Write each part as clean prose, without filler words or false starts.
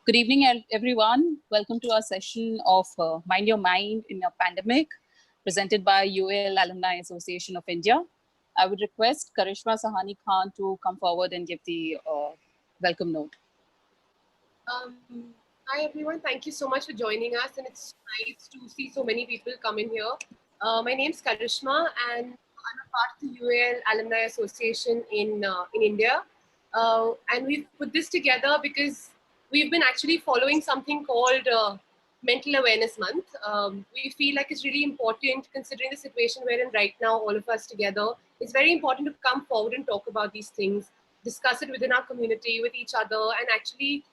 Good evening, everyone. Welcome to our session of Mind Your Mind in a Pandemic, presented by UAL Alumni Association of India. I would request Karishma Sahani Khan to come forward and give the welcome note. Hi, everyone. Thank you so much for joining us. And it's nice to see so many people come in here. My name's Karishma, and I'm a part of the UAL Alumni Association in India. And we've put this together because we've been actually following something called Mental Awareness Month. We feel like it's really important, considering the situation we're in right now, all of us together. It's very important to come forward and talk about these things, discuss it within our community, with each other, and actually,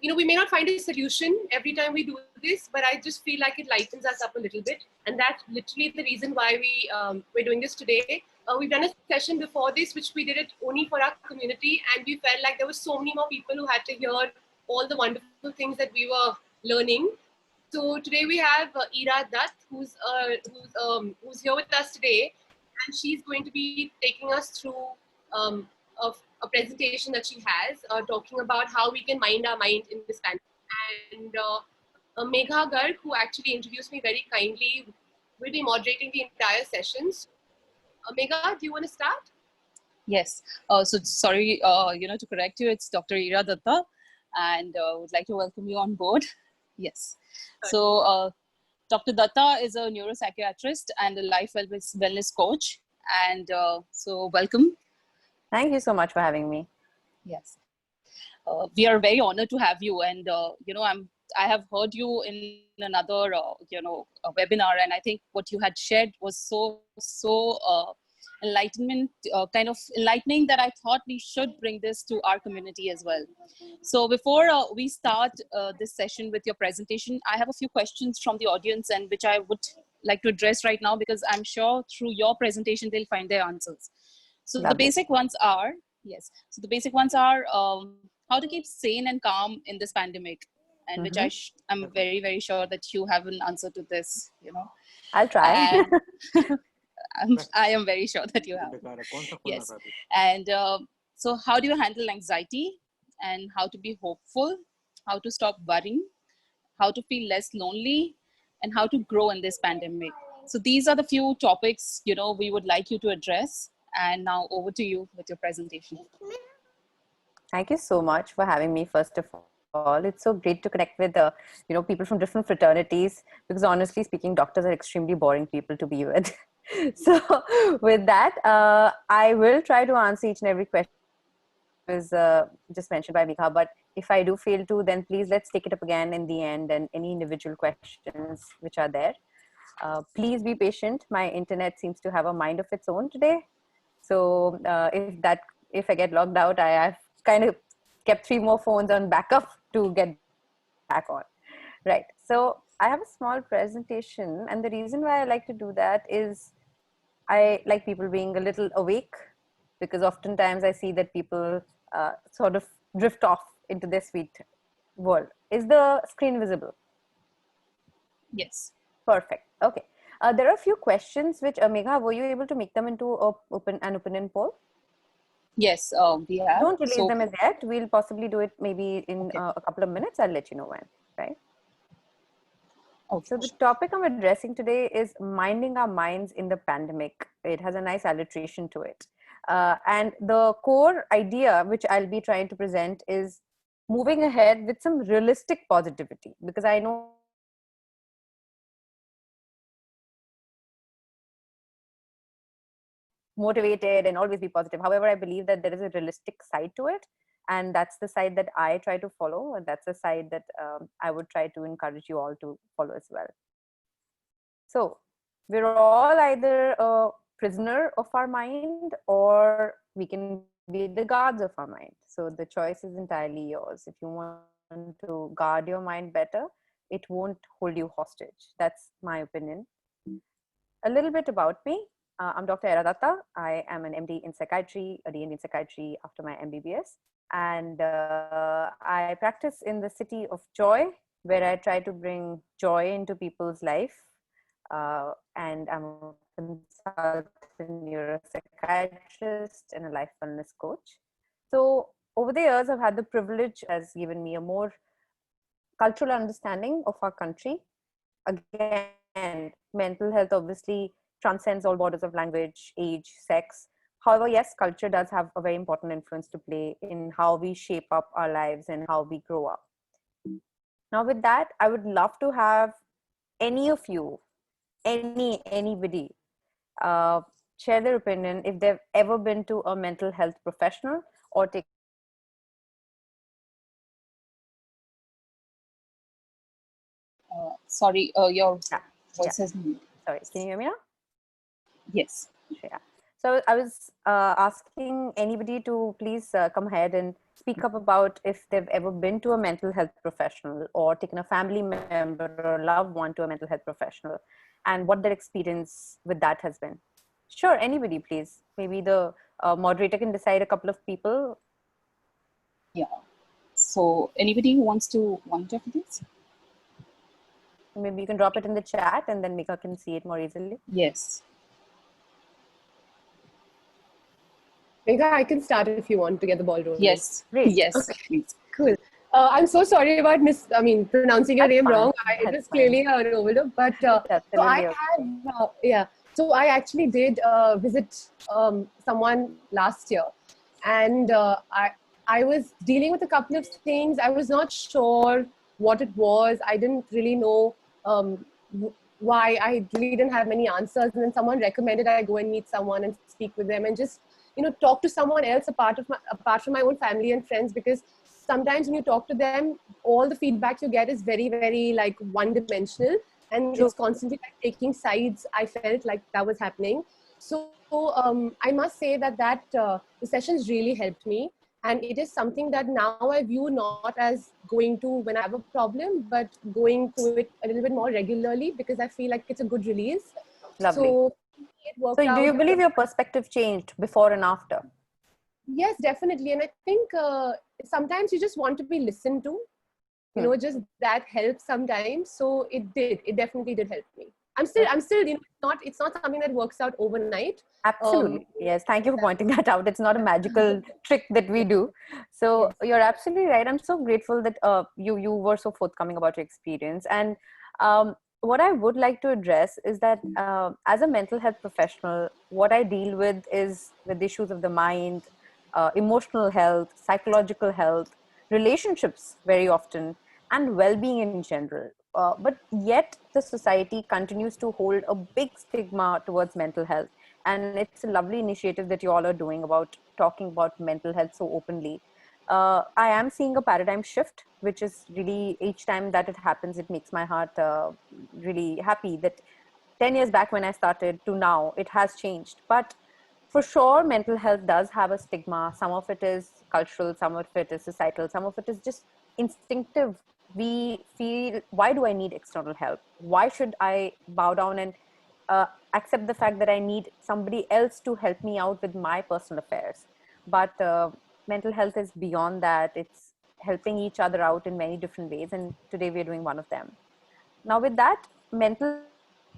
we may not find a solution every time we do this, but I just feel like it lightens us up a little bit. And that's literally the reason why we're doing this today. We've done a session before this, which we did it only for our community. And we felt like there were so many more people who had to hear all the wonderful things that we were learning. So today we have Era Dutt, who's here with us today. And she's going to be taking us through a presentation that she has, talking about how we can mind our mind in this pandemic. And Megha Garg, who actually introduced me very kindly, will be moderating the entire sessions. Megha, do you want to start? Yes. So sorry, to correct you, it's Dr. Era Dutta, and would like to welcome you on board. Yes. So Dr. Dutta is a neuropsychiatrist and a life wellness coach. And so welcome. Thank you so much for having me. Yes. We are very honored to have you. And, I have heard you in another, a webinar. And I think what you had shared was so enlightening that I thought we should bring this to our community as well. So before we start this session with your presentation, I have a few questions from the audience, and which I would like to address right now, because I'm sure through your presentation, they'll find their answers. So the basic ones are, how to keep sane and calm in this pandemic, and which I'm very, very sure that you have an answer to this, I'll try. I am very sure that you have. Yes. And so how do you handle anxiety, and how to be hopeful, how to stop worrying, how to feel less lonely, and how to grow in this pandemic? So these are the few topics, we would like you to address. And now over to you with your presentation. Thank you so much for having me, first of all. It's so great to connect with people from different fraternities, because honestly speaking, doctors are extremely boring people to be with. So with that, I will try to answer each and every question was just mentioned by Megha, but if I do fail to, then please let's take it up again in the end, and any individual questions which are there. Please be patient. My internet seems to have a mind of its own today. So if I get logged out, I have kind of kept 3 more phones on backup to get back on. Right. So I have a small presentation, and the reason why I like to do that is I like people being a little awake, because oftentimes I see that people sort of drift off into their sweet world. Is the screen visible? Yes. Perfect. Okay. There are a few questions which, Megha, were you able to make them into an opinion poll? Yes, we have. Don't release them as yet. We'll possibly do it maybe in a couple of minutes. I'll let you know when, right? Okay. So the topic I'm addressing today is minding our minds in the pandemic. It has a nice alliteration to it. And the core idea which I'll be trying to present is moving ahead with some realistic positivity, because I know motivated and always be positive. However, I believe that there is a realistic side to it, and that's the side that I try to follow, and that's the side that I would try to encourage you all to follow as well. So we're all either a prisoner of our mind, or we can be the guards of our mind. So the choice is entirely yours. If you want to guard your mind better, it won't hold you hostage. That's my opinion. A little bit about me. I'm Dr. Era Dutta. I am an MD in psychiatry, a DND in psychiatry after my MBBS. And I practice in the city of joy, where I try to bring joy into people's life. And I'm a consultant neuropsychiatrist and a life wellness coach. So over the years, I've had the privilege, has given me a more cultural understanding of our country. Again, mental health obviously transcends all borders of language, age, sex. However, yes, culture does have a very important influence to play in how we shape up our lives and how we grow up. Now, with that, I would love to have any of you, anybody, uh, share their opinion if they've ever been to a mental health professional or taken a family member or loved one to a mental health professional. Sorry, your Yeah, yeah. voice has moved. Sorry, can you hear me now? Yes. Yeah. So I was asking anybody to please come ahead and speak up about if they've ever been to a mental health professional or taken a family member or loved one to a mental health professional, and what their experience with that has been. Sure, anybody, please. Maybe the moderator can decide a couple of people. Yeah. So anybody who wants to volunteer for this? Maybe you can drop it in the chat and then Mika can see it more easily. Yes. Megha, I can start if you want to get the ball rolling. Yes. Great. Yes. Okay. Please. Cool. I'm so sorry about pronouncing your That's name fine. wrong. It That's was fine. clearly an overlook. But It's so I absolutely okay. had, so I actually did visit someone last year, and I was dealing with a couple of things. I was not sure what it was. I didn't really know why. I really didn't have many answers. And then someone recommended I go and meet someone and speak with them and just talk to someone else apart from my own family and friends, because sometimes when you talk to them, all the feedback you get is very, very like one dimensional, and True. it's constantly like taking sides. I felt like that was happening. So I must say that the sessions really helped me, and it is something that now I view not as going to when I have a problem, but going to it a little bit more regularly, because I feel like it's a good release. Lovely. So it worked So do you out. believe your perspective changed before and after? Yes, definitely. And I think sometimes you just want to be listened to, just that helps sometimes. So it definitely did help me. I'm still, it's not something that works out overnight. Absolutely. Yes. Thank you for pointing that out. It's not a magical trick that we do. So Yes. you're absolutely right. I'm so grateful that you were so forthcoming about your experience. And what I would like to address is that as a mental health professional, what I deal with is with issues of the mind, emotional health, psychological health, relationships very often, and well-being in general. But yet the society continues to hold a big stigma towards mental health, and it's a lovely initiative that you all are doing about talking about mental health so openly. I am seeing a paradigm shift, which is really, each time that it happens, it makes my heart really happy that 10 years back when I started to now, it has changed. But for sure, mental health does have a stigma. Some of it is cultural, some of it is societal, some of it is just instinctive. We feel, why do I need external help? Why should I bow down and accept the fact that I need somebody else to help me out with my personal affairs? But mental health is beyond that. It's helping each other out in many different ways. And today we're doing one of them. Now, with that, mental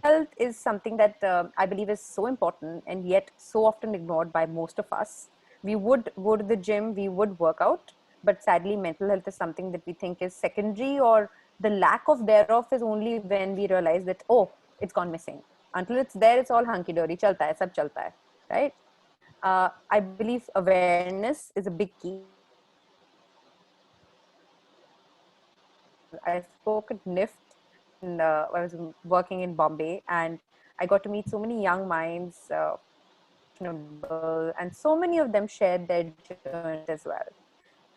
health is something that I believe is so important and yet so often ignored by most of us. We would go to the gym, we would work out, but sadly, mental health is something that we think is secondary, or the lack of thereof is only when we realize that, oh, it's gone missing. Until it's there, it's all hunky dory, chalta hai, sab chalta hai, right? I believe awareness is a big key. I spoke at NIFT when I was working in Bombay, and I got to meet so many young minds, and so many of them shared their journeys as well.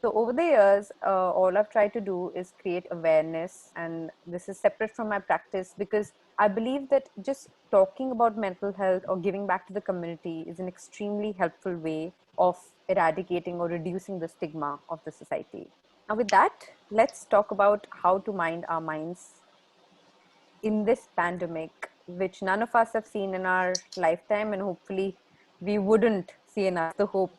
So over the years, all I've tried to do is create awareness, and this is separate from my practice because I believe that just talking about mental health or giving back to the community is an extremely helpful way of eradicating or reducing the stigma of the society. Now, with that, let's talk about how to mind our minds in this pandemic, which none of us have seen in our lifetime, and hopefully we wouldn't see in us the hope.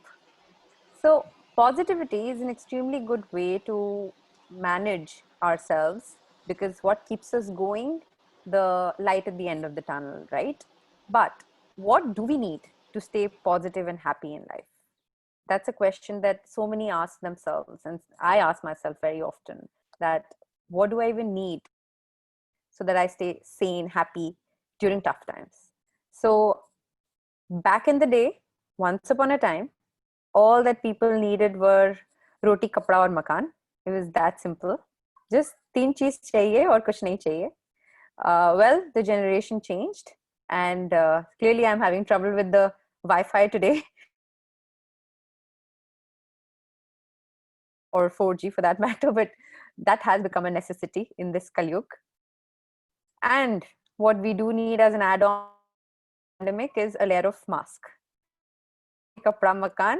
So, positivity is an extremely good way to manage ourselves because what keeps us going? The light at the end of the tunnel, right? But what do we need to stay positive and happy in life? That's a question that so many ask themselves, and I ask myself very often, that what do I even need so that I stay sane, happy during tough times? So back in the day, once upon a time, all that people needed were roti, kapda aur makan. It was that simple. Just teen cheez chahiye aur kuch nahi chahiye. Well, the generation changed, and clearly I'm having trouble with the Wi-Fi today, or 4G for that matter, but that has become a necessity in this Kalyug. And what we do need as an add-on pandemic is a layer of mask. Kapra makan,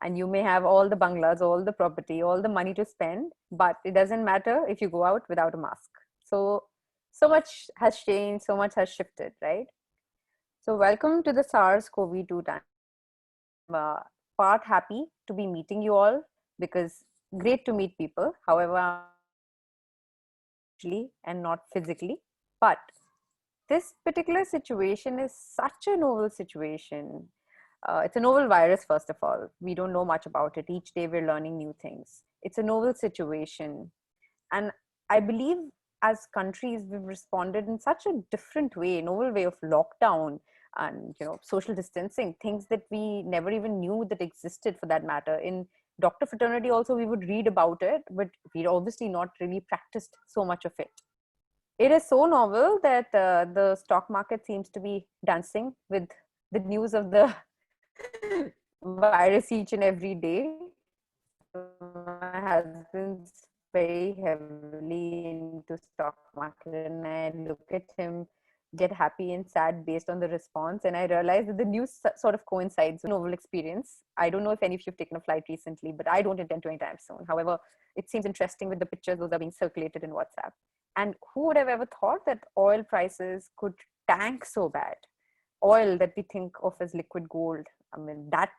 and you may have all the bungalows, all the property, all the money to spend, but it doesn't matter if you go out without a mask. So much has changed, so much has shifted, right? So welcome to the SARS-CoV-2 time. Part happy to be meeting you all, because great to meet people. However, and not physically, but this particular situation is such a novel situation. It's a novel virus, first of all. We don't know much about it. Each day we're learning new things. It's a novel situation. And I believe as countries, we've responded in such a different way, novel way of lockdown and social distancing, things that we never even knew that existed, for that matter. In doctor fraternity also, we would read about it, but we'd obviously not really practiced so much of it. It is so novel that the stock market seems to be dancing with the news of the virus each and every day. My husband's very heavily into stock market, and I look at him get happy and sad based on the response, and I realize that the news sort of coincides with novel experience. I don't know if any of you have taken a flight recently, but I don't intend to anytime soon. However, it seems interesting with the pictures those are being circulated in WhatsApp. And who would have ever thought that oil prices could tank so bad? Oil that we think of as liquid gold, I mean, that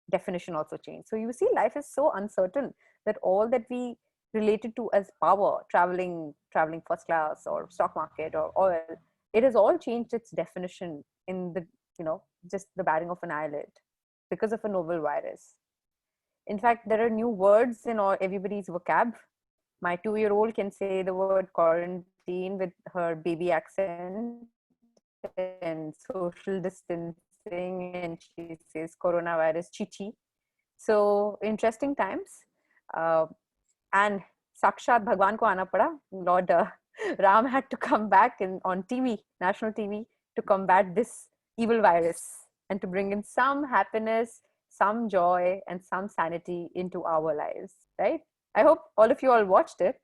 definition also changed. So you see, life is so uncertain that all that we related to as power, traveling first class or stock market or oil, it has all changed its definition in the, just the batting of an eyelid because of a novel virus. In fact, there are new words in everybody's vocab. My 2-year-old can say the word quarantine with her baby accent and social distancing, and she says coronavirus chichi. So interesting times. And Sakshat Bhagwan ko aana pada. Lord Ram had to come back on TV, national TV, to combat this evil virus and to bring in some happiness, some joy, and some sanity into our lives, right? I hope all of you all watched it.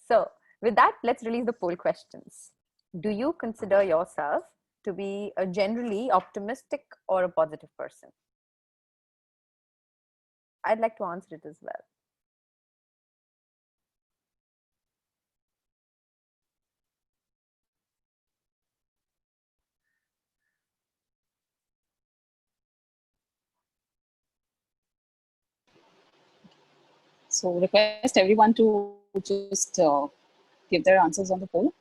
So with that, let's release the poll questions. Do you consider yourself to be a generally optimistic or a positive person? I'd like to answer it as well. So request everyone to just give their answers on the poll.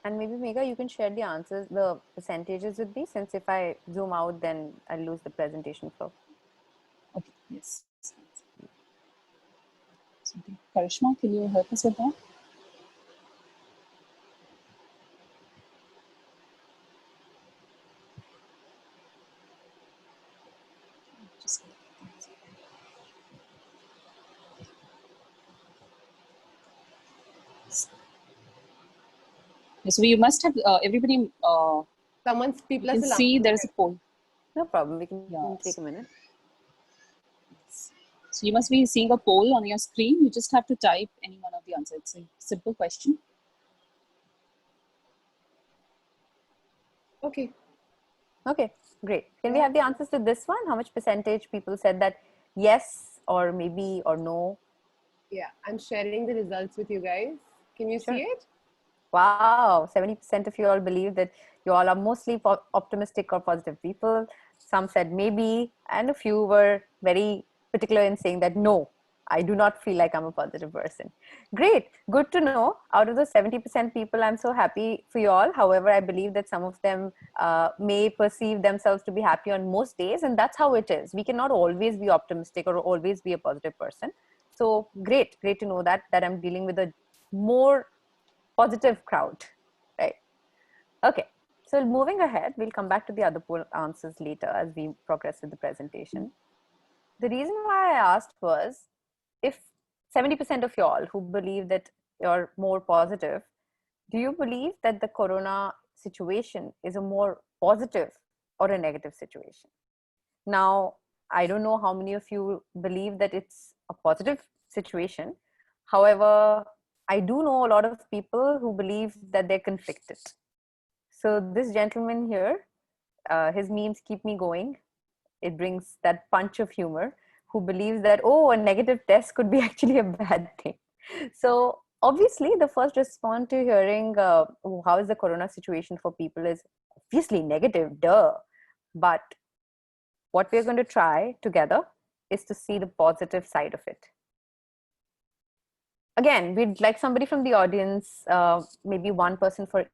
And maybe Megha, you can share the answers, the percentages with me, since if I zoom out, then I'll lose the presentation flow. Okay, yes. So, Karishma, can you help us with that? So you must have everybody. People can see there is a poll. No problem. We can take a minute. So you must be seeing a poll on your screen. You just have to type any one of the answers. It's a simple question. Okay. Okay, great. Can we have the answers to this one? How much percentage people said that yes or maybe or no? Yeah, I'm sharing the results with you guys. Can you see it? Wow, 70% of you all believe that you all are mostly optimistic or positive people. Some said maybe, and a few were very particular in saying that no. I do not feel like I'm a positive person. Great. Good to know. Out of the 70% people, I'm so happy for you all. However, I believe that some of them may perceive themselves to be happy on most days. And that's how it is. We cannot always be optimistic or always be a positive person. So great. Great to know that I'm dealing with a more positive crowd. Right. Okay. So moving ahead, we'll come back to the other poll answers later as we progress with the presentation. The reason why I asked was, if 70% of y'all who believe that you're more positive, do you believe that the corona situation is a more positive or a negative situation? Now, I don't know how many of you believe that it's a positive situation. However, I do know a lot of people who believe that they're conflicted. So this gentleman here, his memes keep me going. It brings that punch of humor, who believes that, oh, a negative test could be actually a bad thing. So obviously the first response to hearing how is the corona situation for people is obviously negative, duh. But what we're going to try together is to see the positive side of it. Again, we'd like somebody from the audience, maybe one person for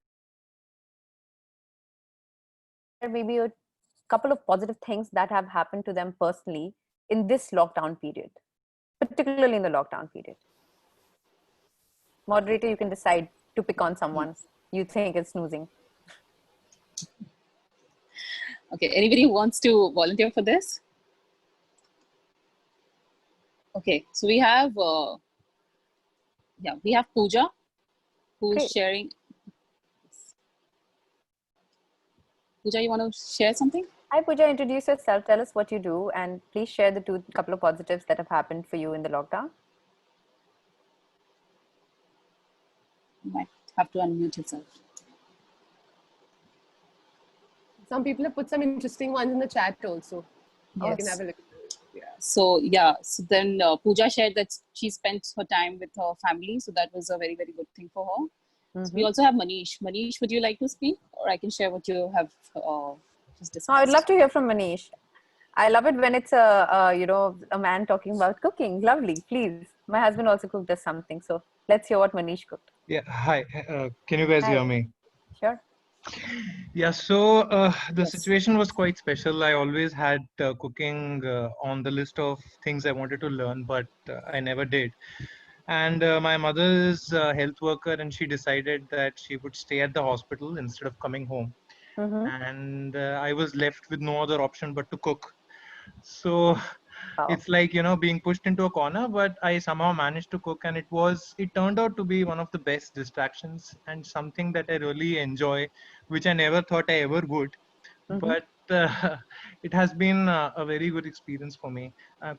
maybe a couple of positive things that have happened to them personally in this lockdown period, particularly in the lockdown period. Moderator, you can decide to pick on someone you think is snoozing. Okay, anybody who wants to volunteer for this? Okay, so we have, we have Pooja, who's Great. sharing. Pooja, you want to share something? Hi, Pooja, introduce yourself, tell us what you do, and please share the couple of positives that have happened for you in the lockdown. You might have to unmute yourself. Some people have put some interesting ones in the chat also. Yes. You can have a look. So then Pooja shared that she spent her time with her family, so that was a very, very good thing for her. Mm-hmm. So we also have Manish. Manish, would you like to speak, or I can share what you have just discussed? I'd love to hear from Manish. I love it when it's a man talking about cooking. Lovely, please. My husband also cooked us something, so let's hear what Manish cooked. Yeah, hi. Can you guys hear me? Sure. Yeah, so the situation was quite special. I always had cooking on the list of things I wanted to learn, but I never did. And my mother is a health worker, and she decided that she would stay at the hospital instead of coming home. Mm-hmm. And I was left with no other option but to cook. So it's like, being pushed into a corner, but I somehow managed to cook, and it turned out to be one of the best distractions and something that I really enjoy, which I never thought I ever would. Mm-hmm. But it has been a very good experience for me.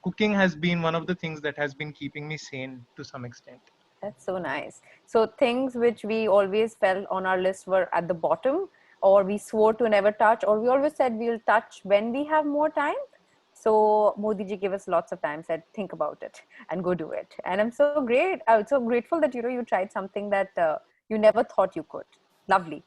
Cooking has been one of the things that has been keeping me sane to some extent. That's so nice. So things which we always felt on our list were at the bottom, or we swore to never touch, or we always said we'll touch when we have more time. So Modi ji gave us lots of time, said, think about it and go do it. And I'm so grateful that, you tried something that you never thought you could. Lovely.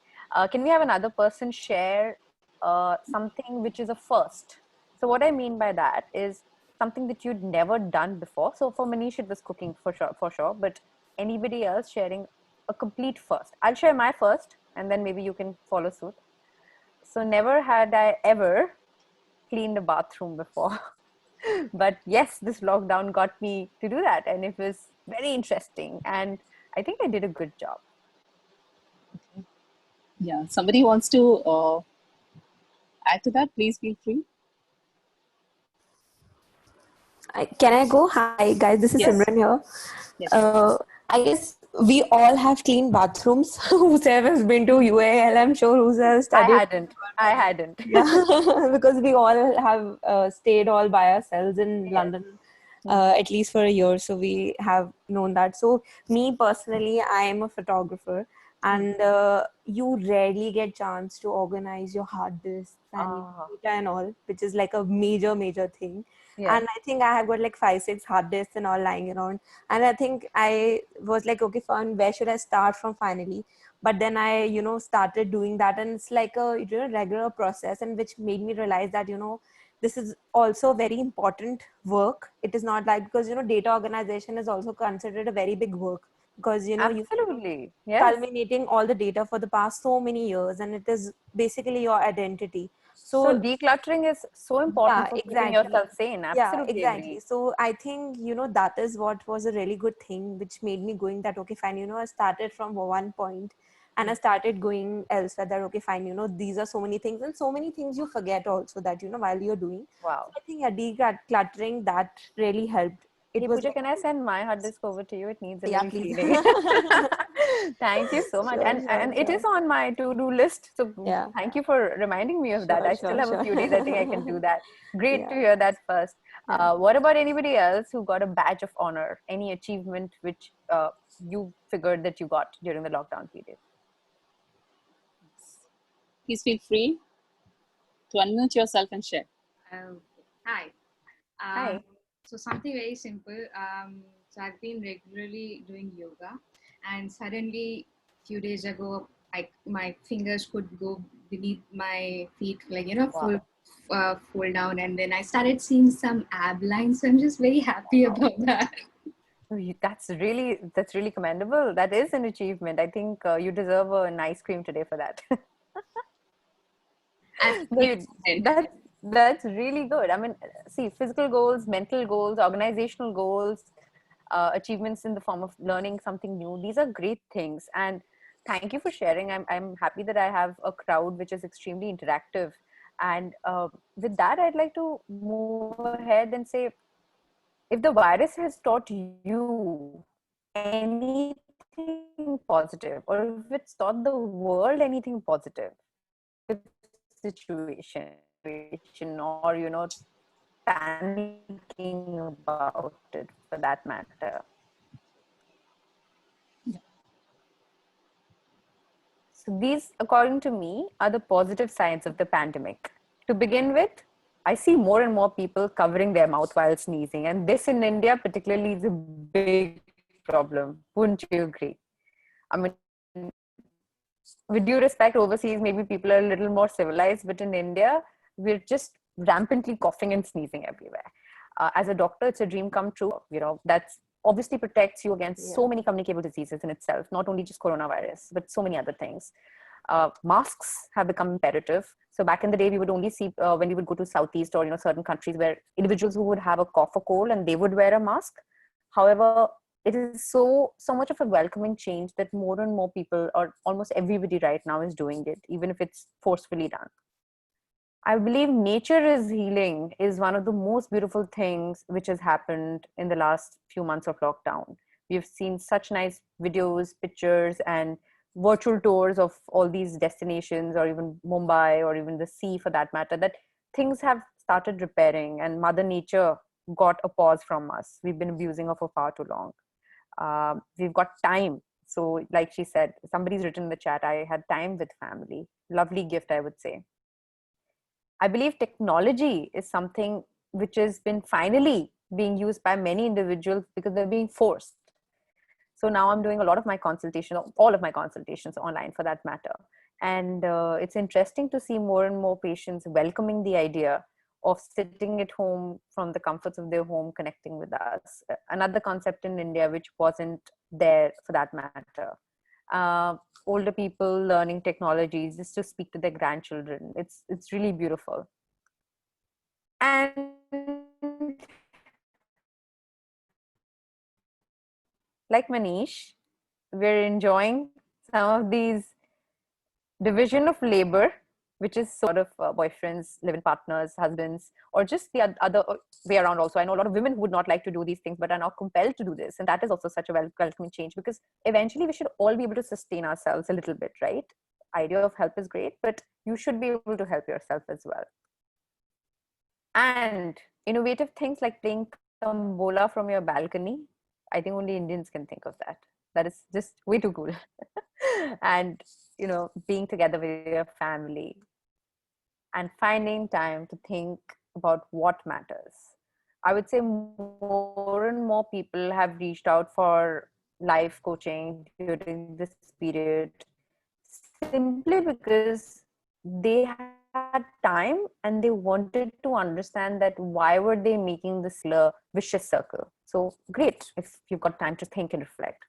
Can we have another person share something which is a first? So what I mean by that is something that you'd never done before. So for Manish, it was cooking for sure. But anybody else sharing a complete first? I'll share my first, and then maybe you can follow suit. So never had I ever cleaned a bathroom before. But yes, this lockdown got me to do that, and it was very interesting, and I think I did a good job. Okay. Yeah, somebody wants to add to that, please feel free. Can I go? Hi guys, this is Simran here. Yes. I guess we all have clean bathrooms. Whoever has been to UAL, I'm sure who's studied. I hadn't. Yeah, because we all have stayed all by ourselves in London, at least for a year. So we have known that. So me personally, I am a photographer, and you rarely get chance to organize your hard disks and data and all, which is like a major thing. Yeah. And I think I have got like 5-6 hard disks and all lying around. And I think I was like, okay, fine, where should I start from finally? but then I started doing that, and it's like a regular process, and which made me realize that this is also very important work. It is not like, because data organization is also considered a very big work, because you Absolutely. Yes. culminating all the data for the past so many years, and it is basically your identity. So So decluttering is so important yeah, for keeping exactly. yourself sane. Yeah, Absolutely exactly. agree. So I think that is what was a really good thing, which made me going that okay fine, I started from one point, and I started going elsewhere, that okay fine, these are so many things, and so many things you forget also, that while you're doing. Wow. So I think decluttering, that really helped. It Hey was Pooja, very can I good. send my hard disk over to you? It needs a Yeah, little please. cleaning. Thank you so much. Sure, And it sure. is on my to-do list. So Yeah. thank you for reminding me of that. I still have a few days. I think I can do that. Great to Yeah. hear that first. Yeah. What about anybody else who got a badge of honor? Any achievement which you figured that you got during the lockdown period? Please feel free to unmute yourself and share. Hi. Hi. So something very simple. So I've been regularly doing yoga, and suddenly, few days ago, my fingers could go beneath my feet, like Wow. full down, and then I started seeing some ab lines. So I'm just very happy about that. That's really commendable. That is an achievement. I think you deserve an ice cream today for that. That's really good. I mean, see, physical goals, mental goals, organizational goals, achievements in the form of learning something new. These are great things, and thank you for sharing. I'm happy that I have a crowd which is extremely interactive, and with that, I'd like to move ahead and say, if the virus has taught you anything positive, or if it's taught the world anything positive, with situation, or panicking about it, for that matter. So these, according to me, are the positive sides of the pandemic. To begin with, I see more and more people covering their mouth while sneezing, and this in India particularly is a big problem. Wouldn't you agree? I mean, with due respect, overseas maybe people are a little more civilized, but in India, we're just rampantly coughing and sneezing everywhere. As a doctor, it's a dream come true. That's obviously protects you against so many communicable diseases in itself, not only just coronavirus, but so many other things. Masks have become imperative. So back in the day, we would only see when we would go to Southeast or certain countries, where individuals who would have a cough or cold and they would wear a mask. However, it is so much of a welcoming change that more and more people, or almost everybody right now, is doing it, even if it's forcefully done. I believe nature is healing is one of the most beautiful things which has happened in the last few months of lockdown. We've seen such nice videos, pictures, and virtual tours of all these destinations, or even Mumbai, or even the sea for that matter, that things have started repairing, and Mother Nature got a pause from us. We've been abusing her for far too long. We've got time. So like she said, somebody's written in the chat, I had time with family. Lovely gift, I would say. I believe technology is something which has been finally being used by many individuals because they're being forced. So now I'm doing a lot of my consultations, all of my consultations online for that matter. And it's interesting to see more and more patients welcoming the idea of sitting at home from the comforts of their home, connecting with us. Another concept in India which wasn't there for that matter. Older people learning technologies just to speak to their grandchildren. It's really beautiful. And like Manish, we're enjoying some of these division of labor, which is sort of boyfriends, live-in partners, husbands, or just the other way around also. I know a lot of women who would not like to do these things, but are now compelled to do this. And that is also such a welcoming change, because eventually we should all be able to sustain ourselves a little bit, right? Idea of help is great, but you should be able to help yourself as well. And innovative things like playing Tombola from your balcony, I think only Indians can think of that. That is just way too cool. And being together with your family and finding time to think about what matters. I would say more and more people have reached out for life coaching during this period, simply because they had time and they wanted to understand that why were they making this vicious circle. So great if you've got time to think and reflect.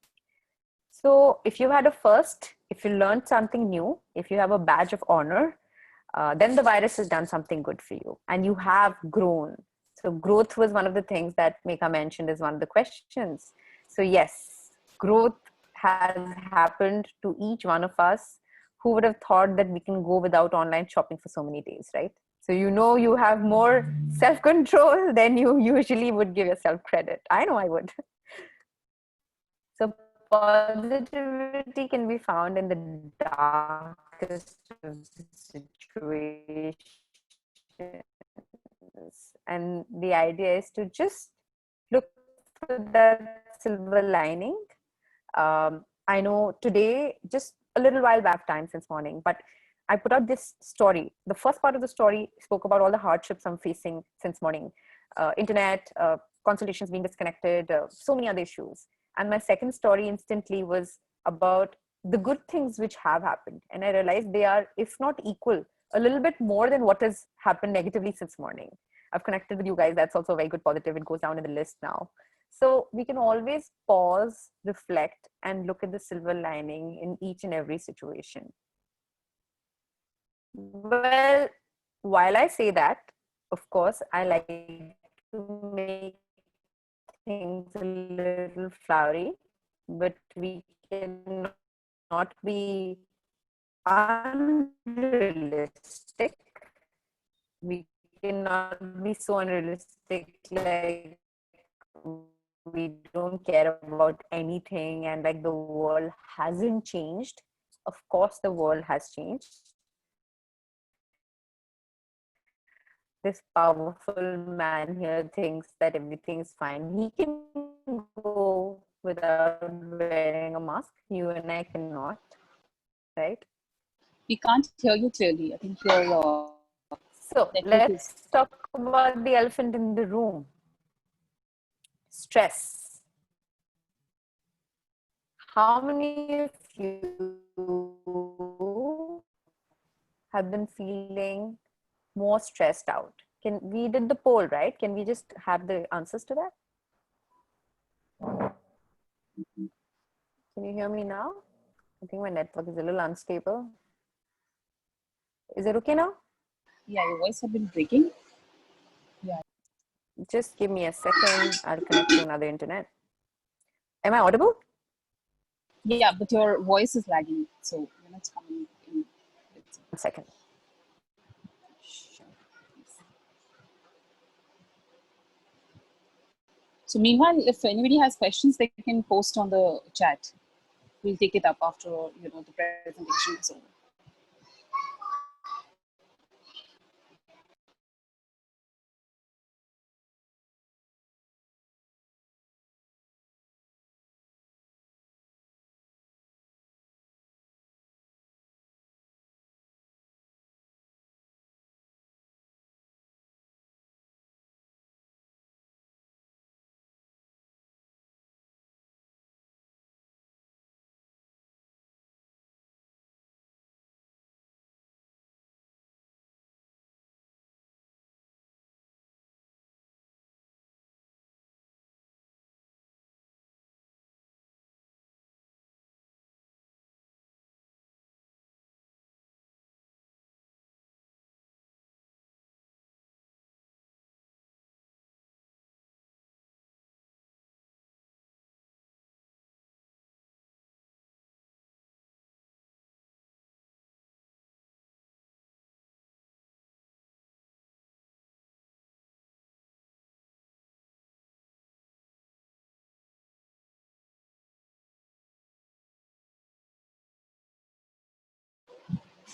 So if you had a first, if you learned something new, if you have a badge of honor, then the virus has done something good for you and you have grown. So growth was one of the things that Meka mentioned as one of the questions. So yes, growth has happened to each one of us. Who would have thought that we can go without online shopping for so many days, right? So you know you have more self-control than you usually would give yourself credit. I know I would. So positivity can be found in the darkest of situations. And the idea is to just look for that silver lining. I know today, just a little while back time since morning, but I put out this story. The first part of the story spoke about all the hardships I'm facing since morning. Internet, consultations being disconnected, so many other issues. And my second story instantly was about the good things which have happened. And I realized they are, if not equal, a little bit more than what has happened negatively since morning. I've connected with you guys. That's also a very good positive. It goes down in the list now. So we can always pause, reflect, and look at the silver lining in each and every situation. Well, while I say that, of course, I like to make things a little flowery, but we cannot be unrealistic. We cannot be so unrealistic, like we don't care about anything and like the world hasn't changed. Of course, the world has changed. This powerful man here thinks that everything's fine. He can go without wearing a mask. You and I cannot, right? We can't hear you clearly. I think your so let's talk about the elephant in the room. Stress. How many of you have been feeling more stressed out? We did the poll, right? Can we just have the answers to that? Can you hear me now? I think my network is a little unstable. Is it okay now? Yeah, your voice has been breaking. Yeah. Just give me a second. I'll connect to another internet. Am I audible? Yeah, but your voice is lagging. So it's coming in. 1 second. Sure. So meanwhile, if anybody has questions, they can post on the chat. We'll take it up after the presentation is over.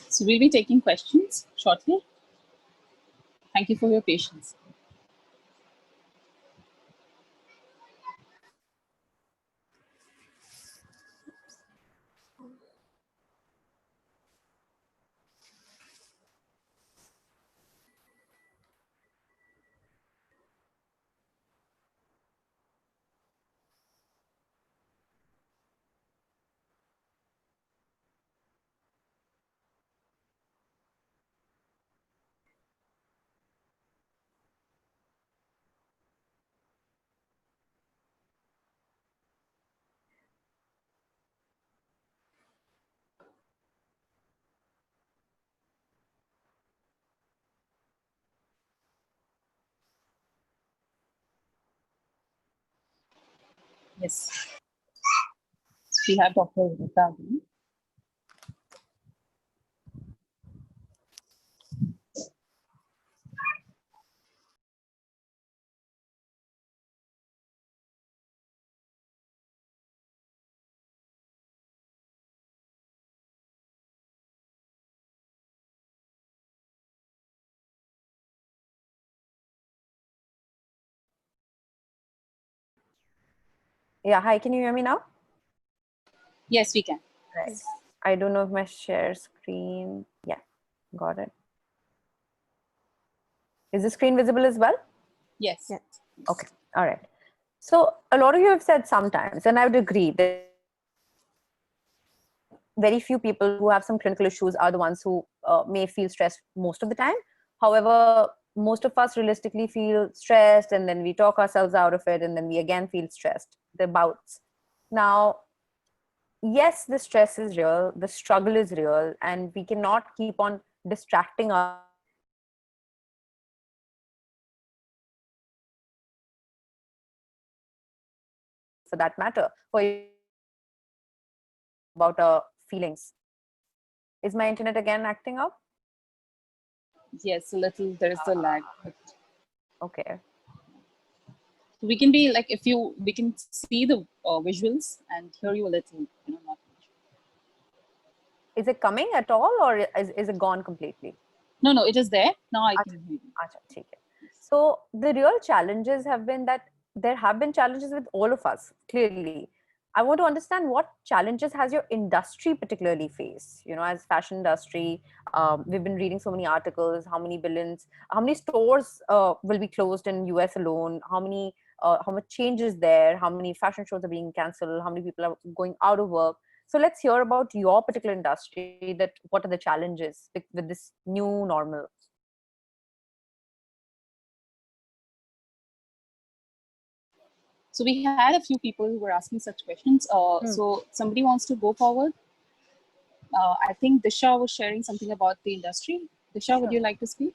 So we'll be taking questions shortly. Thank you for your patience. Yes. We have Dr. Dutta. Yeah, hi, can you hear me now? Yes, we can. Right. I don't know if my share screen, yeah, got it. Is the screen visible as well? Yes. Yes. Okay, all right. So a lot of you have said sometimes, and I would agree that very few people who have some clinical issues are the ones who may feel stressed most of the time. However, most of us realistically feel stressed, and then we talk ourselves out of it, and then we again feel stressed. The bouts. Now, yes, the stress is real, the struggle is real, and we cannot keep on distracting ourselves with for that matter. About feelings. Is my internet again acting up? Yes, a little. There is a lag. But Okay. we can be like, if you, we can see the visuals and hear you a little. Not much. Is it coming at all, or is it gone completely? No, it is there. Now I can hear you. Acha, theek hai. So the real challenges have been that there have been challenges with all of us, clearly. I want to understand what challenges has your industry particularly faced, as fashion industry. We've been reading so many articles, how many stores will be closed in US alone, how much change is there, how many fashion shows are being canceled, how many people are going out of work. So let's hear about your particular industry, that what are the challenges with this new normal? So we had a few people who were asking such questions. So somebody wants to go forward. I think Disha was sharing something about the industry. Disha, would you like to speak?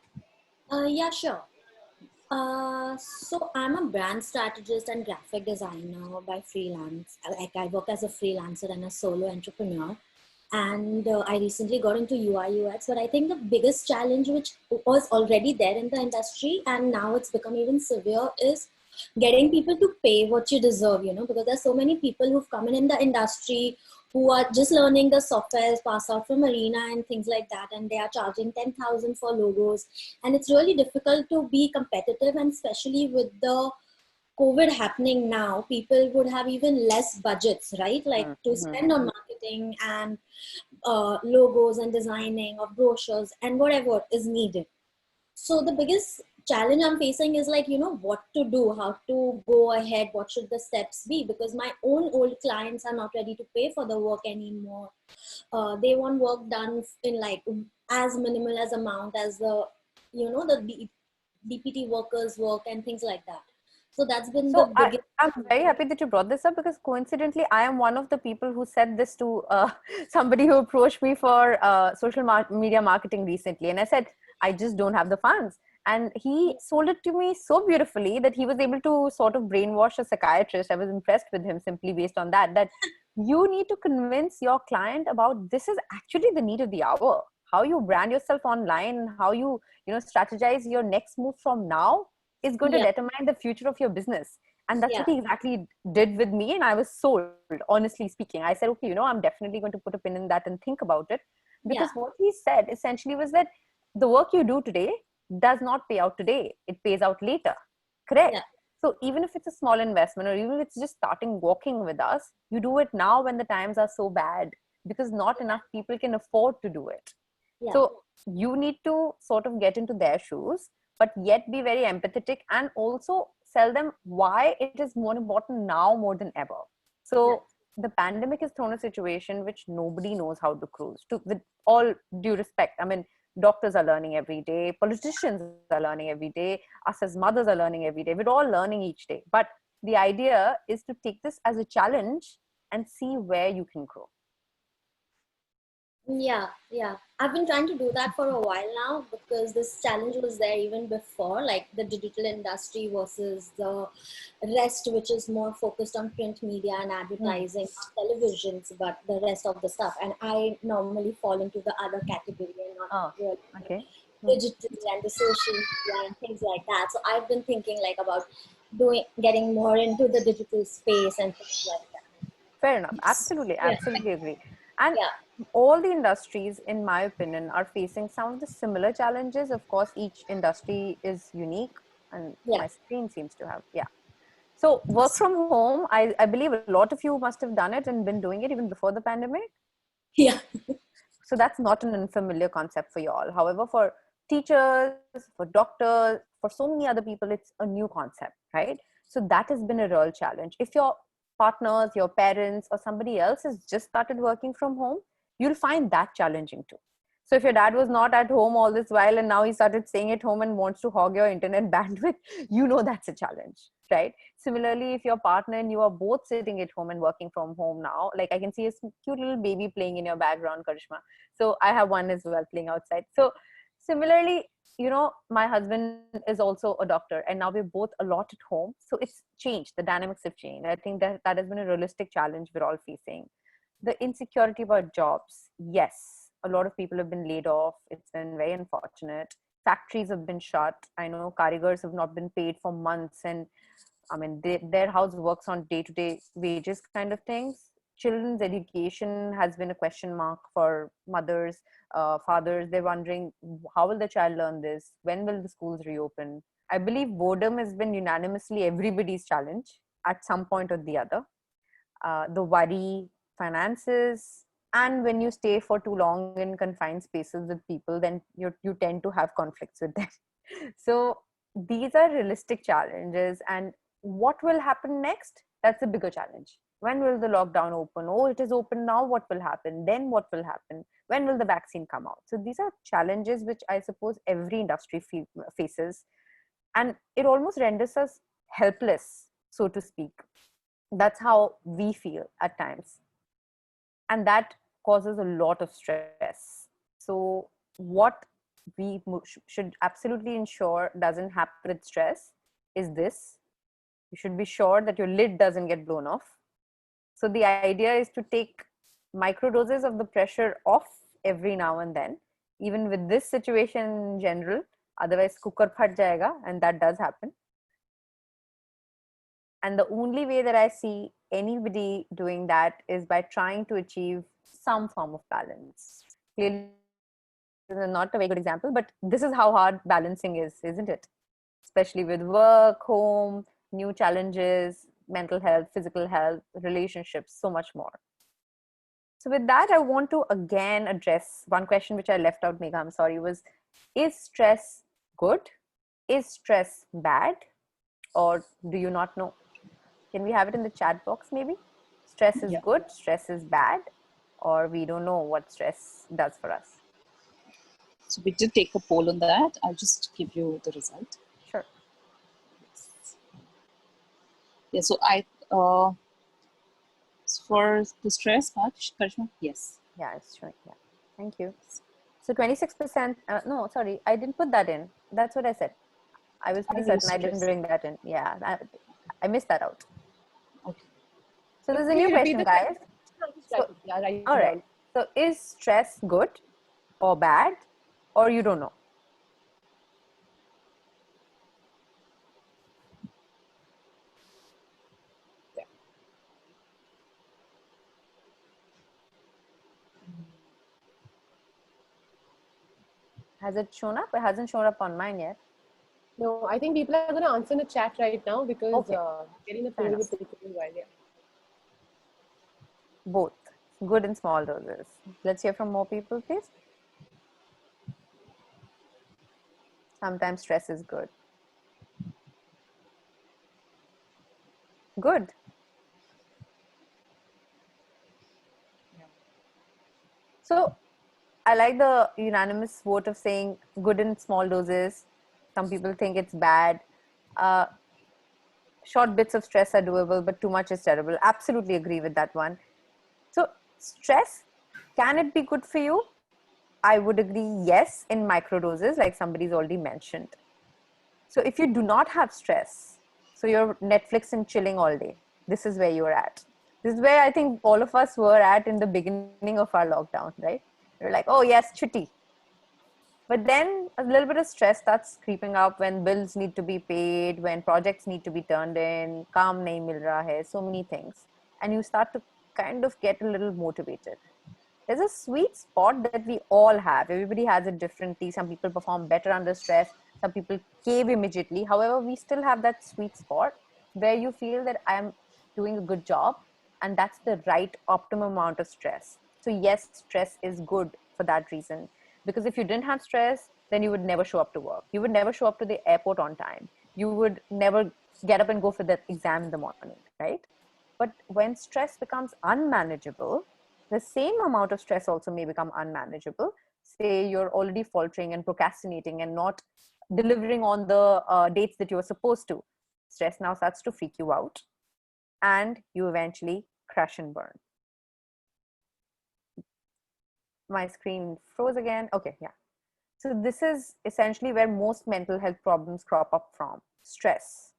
Yeah, sure. So I'm a brand strategist and graphic designer by freelance. Like I work as a freelancer and a solo entrepreneur. And I recently got into UI UX. But I think the biggest challenge, which was already there in the industry and now it's become even severe, is getting people to pay what you deserve, because there's so many people who've come in the industry who are just learning the software, pass out from Arena and things like that, and they are charging 10,000 for logos. And it's really difficult to be competitive, and especially with the COVID happening now, people would have even less budgets, right? Like to spend on marketing and logos and designing of brochures and whatever is needed. So the biggest challenge I'm facing is like, what to do, how to go ahead, what should the steps be? Because my own old clients are not ready to pay for the work anymore. They want work done in like as minimal as amount as the DPT workers work and things like that. So that's been the So biggest. I'm very happy that you brought this up, because coincidentally, I am one of the people who said this to somebody who approached me for social media marketing recently. And I said, I just don't have the funds. And he sold it to me so beautifully that he was able to sort of brainwash a psychiatrist. I was impressed with him simply based on that you need to convince your client about this is actually the need of the hour. How you brand yourself online, how you, strategize your next move from now is going to Yeah, determine the future of your business. And that's yeah, what he exactly did with me. And I was sold, honestly speaking. I said, okay, I'm definitely going to put a pin in that and think about it. yeah, Because what he said essentially was that the work you do today does not pay out today. It pays out later. Correct. yeah, So even if it's a small investment, or even if it's just starting walking with us, you do it now when the times are so bad, because not enough people can afford to do it. yeah, So you need to sort of get into their shoes, but yet be very empathetic and also sell them why it is more important now more than ever. yeah, So the pandemic has thrown a situation which nobody knows how to cruise. With all due respect, I mean, doctors are learning every day, politicians are learning every day, us as mothers are learning every day. We're all learning each day. But the idea is to take this as a challenge and see where you can grow. Yeah, yeah. I've been trying to do that for a while now because this challenge was there even before, like the digital industry versus the rest, which is more focused on print media and advertising, not televisions, but the rest of the stuff. And I normally fall into the other category and not Oh, really okay. digital and the social media and things like that. So I've been thinking like about getting more into the digital space and things like that. Fair enough. Absolutely, Yeah, absolutely agree. And yeah, all the industries, in my opinion, are facing some of the similar challenges. Of course, each industry is unique, and yeah, my screen seems to have, yeah. So, work from home, I believe a lot of you must have done it and been doing it even before the pandemic. yeah. So that's not an unfamiliar concept for you all. However, for teachers, for doctors, for so many other people, it's a new concept, right? So that has been a real challenge. If your partners, your parents, or somebody else has just started working from home, you'll find that challenging too. So if your dad was not at home all this while and now he started staying at home and wants to hog your internet bandwidth, you know that's a challenge, right? Similarly, if your partner and you are both sitting at home and working from home now, like I can see a cute little baby playing in your background, Karishma. So I have one as well playing outside. So similarly, you know, my husband is also a doctor and now we're both a lot at home. So it's changed. The dynamics have changed. I think that has been a realistic challenge we're all facing. The insecurity about jobs. Yes, a lot of people have been laid off. It's been very unfortunate. Factories have been shut. I know karigars have not been paid for months, and I mean, their house works on day-to-day wages kind of things. Children's education has been a question mark for mothers, fathers. They're wondering, how will the child learn this? When will the schools reopen? I believe boredom has been unanimously everybody's challenge at some point or the other. The worry, finances, and when you stay for too long in confined spaces with people, then you tend to have conflicts with them. So these are realistic challenges, and what will happen next? That's a bigger challenge. When will the lockdown open? Oh, it is open now. What will happen? Then what will happen? When will the vaccine come out? So these are challenges which I suppose every industry faces, and it almost renders us helpless, so to speak. That's how we feel at times, and that causes a lot of stress. So what we should absolutely ensure doesn't happen with stress is this: you should be sure that your lid doesn't get blown off. So the idea is to take micro doses of the pressure off every now and then, even with this situation in general. Otherwise cooker phat jayega, and that does happen. And the only way that I see anybody doing that is by trying to achieve some form of balance. Clearly, this is not a very good example, but this is how hard balancing is, isn't it? Especially with work, home, new challenges, mental health, physical health, relationships, so much more. So with that, I want to again address one question which I left out, Megha, I'm sorry, was, is stress good? Is stress bad? Or do you not know? Can we have it in the chat box maybe? Stress is good, stress is bad, or we don't know what stress does for us. So we did take a poll on that. I'll just give you the result. Sure. Yeah, so for the stress part, Karishma, yes. Yeah, it's showing. Yeah, thank you. So 26%, no, sorry, I didn't put that in. That's what I said. I was pretty certain I didn't bring that in. Yeah, I missed that out. Okay. So there's a new question, guys. So, all right. So is stress good or bad, or you don't know? Has it shown up? It hasn't shown up on mine yet. No, I think people are going to answer in the chat right now because getting the poll will take a while. Yeah. Both good and small doses. Let's hear from more people, please. Sometimes stress is good. Good. So I like the unanimous vote of saying good in small doses. Some people think it's bad. Short bits of stress are doable, but too much is terrible. Absolutely agree with that one. So stress Can it be good for you? I would agree, yes, in microdoses, like somebody's already mentioned. So if you do not have stress, so you're Netflix and chilling all day, this is where you're at. This is where I think all of us were at in the beginning of our lockdown, right? You're like, oh yes, chutti. But then a little bit of stress starts creeping up when bills need to be paid, when projects need to be turned in, kaam nahi mil raha hai, so many things. And you start to kind of get a little motivated. There's a sweet spot that we all have. Everybody has it differently. Some people perform better under stress. Some people cave immediately. However, we still have that sweet spot where you feel that I'm doing a good job, and that's the right optimum amount of stress. So yes, stress is good for that reason. Because if you didn't have stress, then you would never show up to work. You would never show up to the airport on time. You would never get up and go for that exam in the morning, right? But when stress becomes unmanageable, the same amount of stress also may become unmanageable. Say you're already faltering and procrastinating and not delivering on the dates that you were supposed to. Stress now starts to freak you out, and you eventually crash and burn. My screen froze again. Okay, yeah. So this is essentially where most mental health problems crop up from, stress.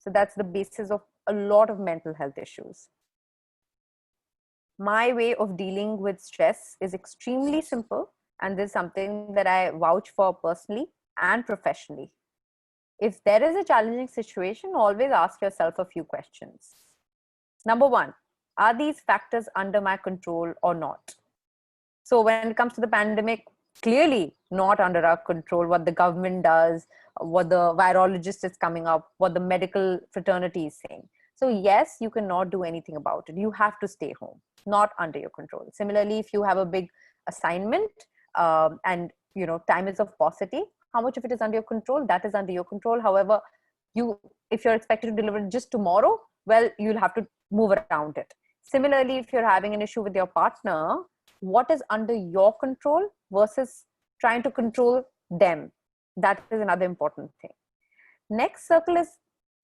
So that's the basis of a lot of mental health issues. My way of dealing with stress is extremely simple, and this is something that I vouch for personally and professionally. If there is a challenging situation, always ask yourself a few questions. Number one, are these factors under my control or not? So when it comes to the pandemic, clearly not under our control what the government does, what the virologist is coming up, what the medical fraternity is saying. So yes, you cannot do anything about it. You have to stay home, not under your control. Similarly, if you have a big assignment and time is of paucity, how much of it is under your control? That is under your control. However, if you're expected to deliver it just tomorrow, well, you'll have to move around it. Similarly, if you're having an issue with your partner, what is under your control versus trying to control them? That is another important thing. Next circle is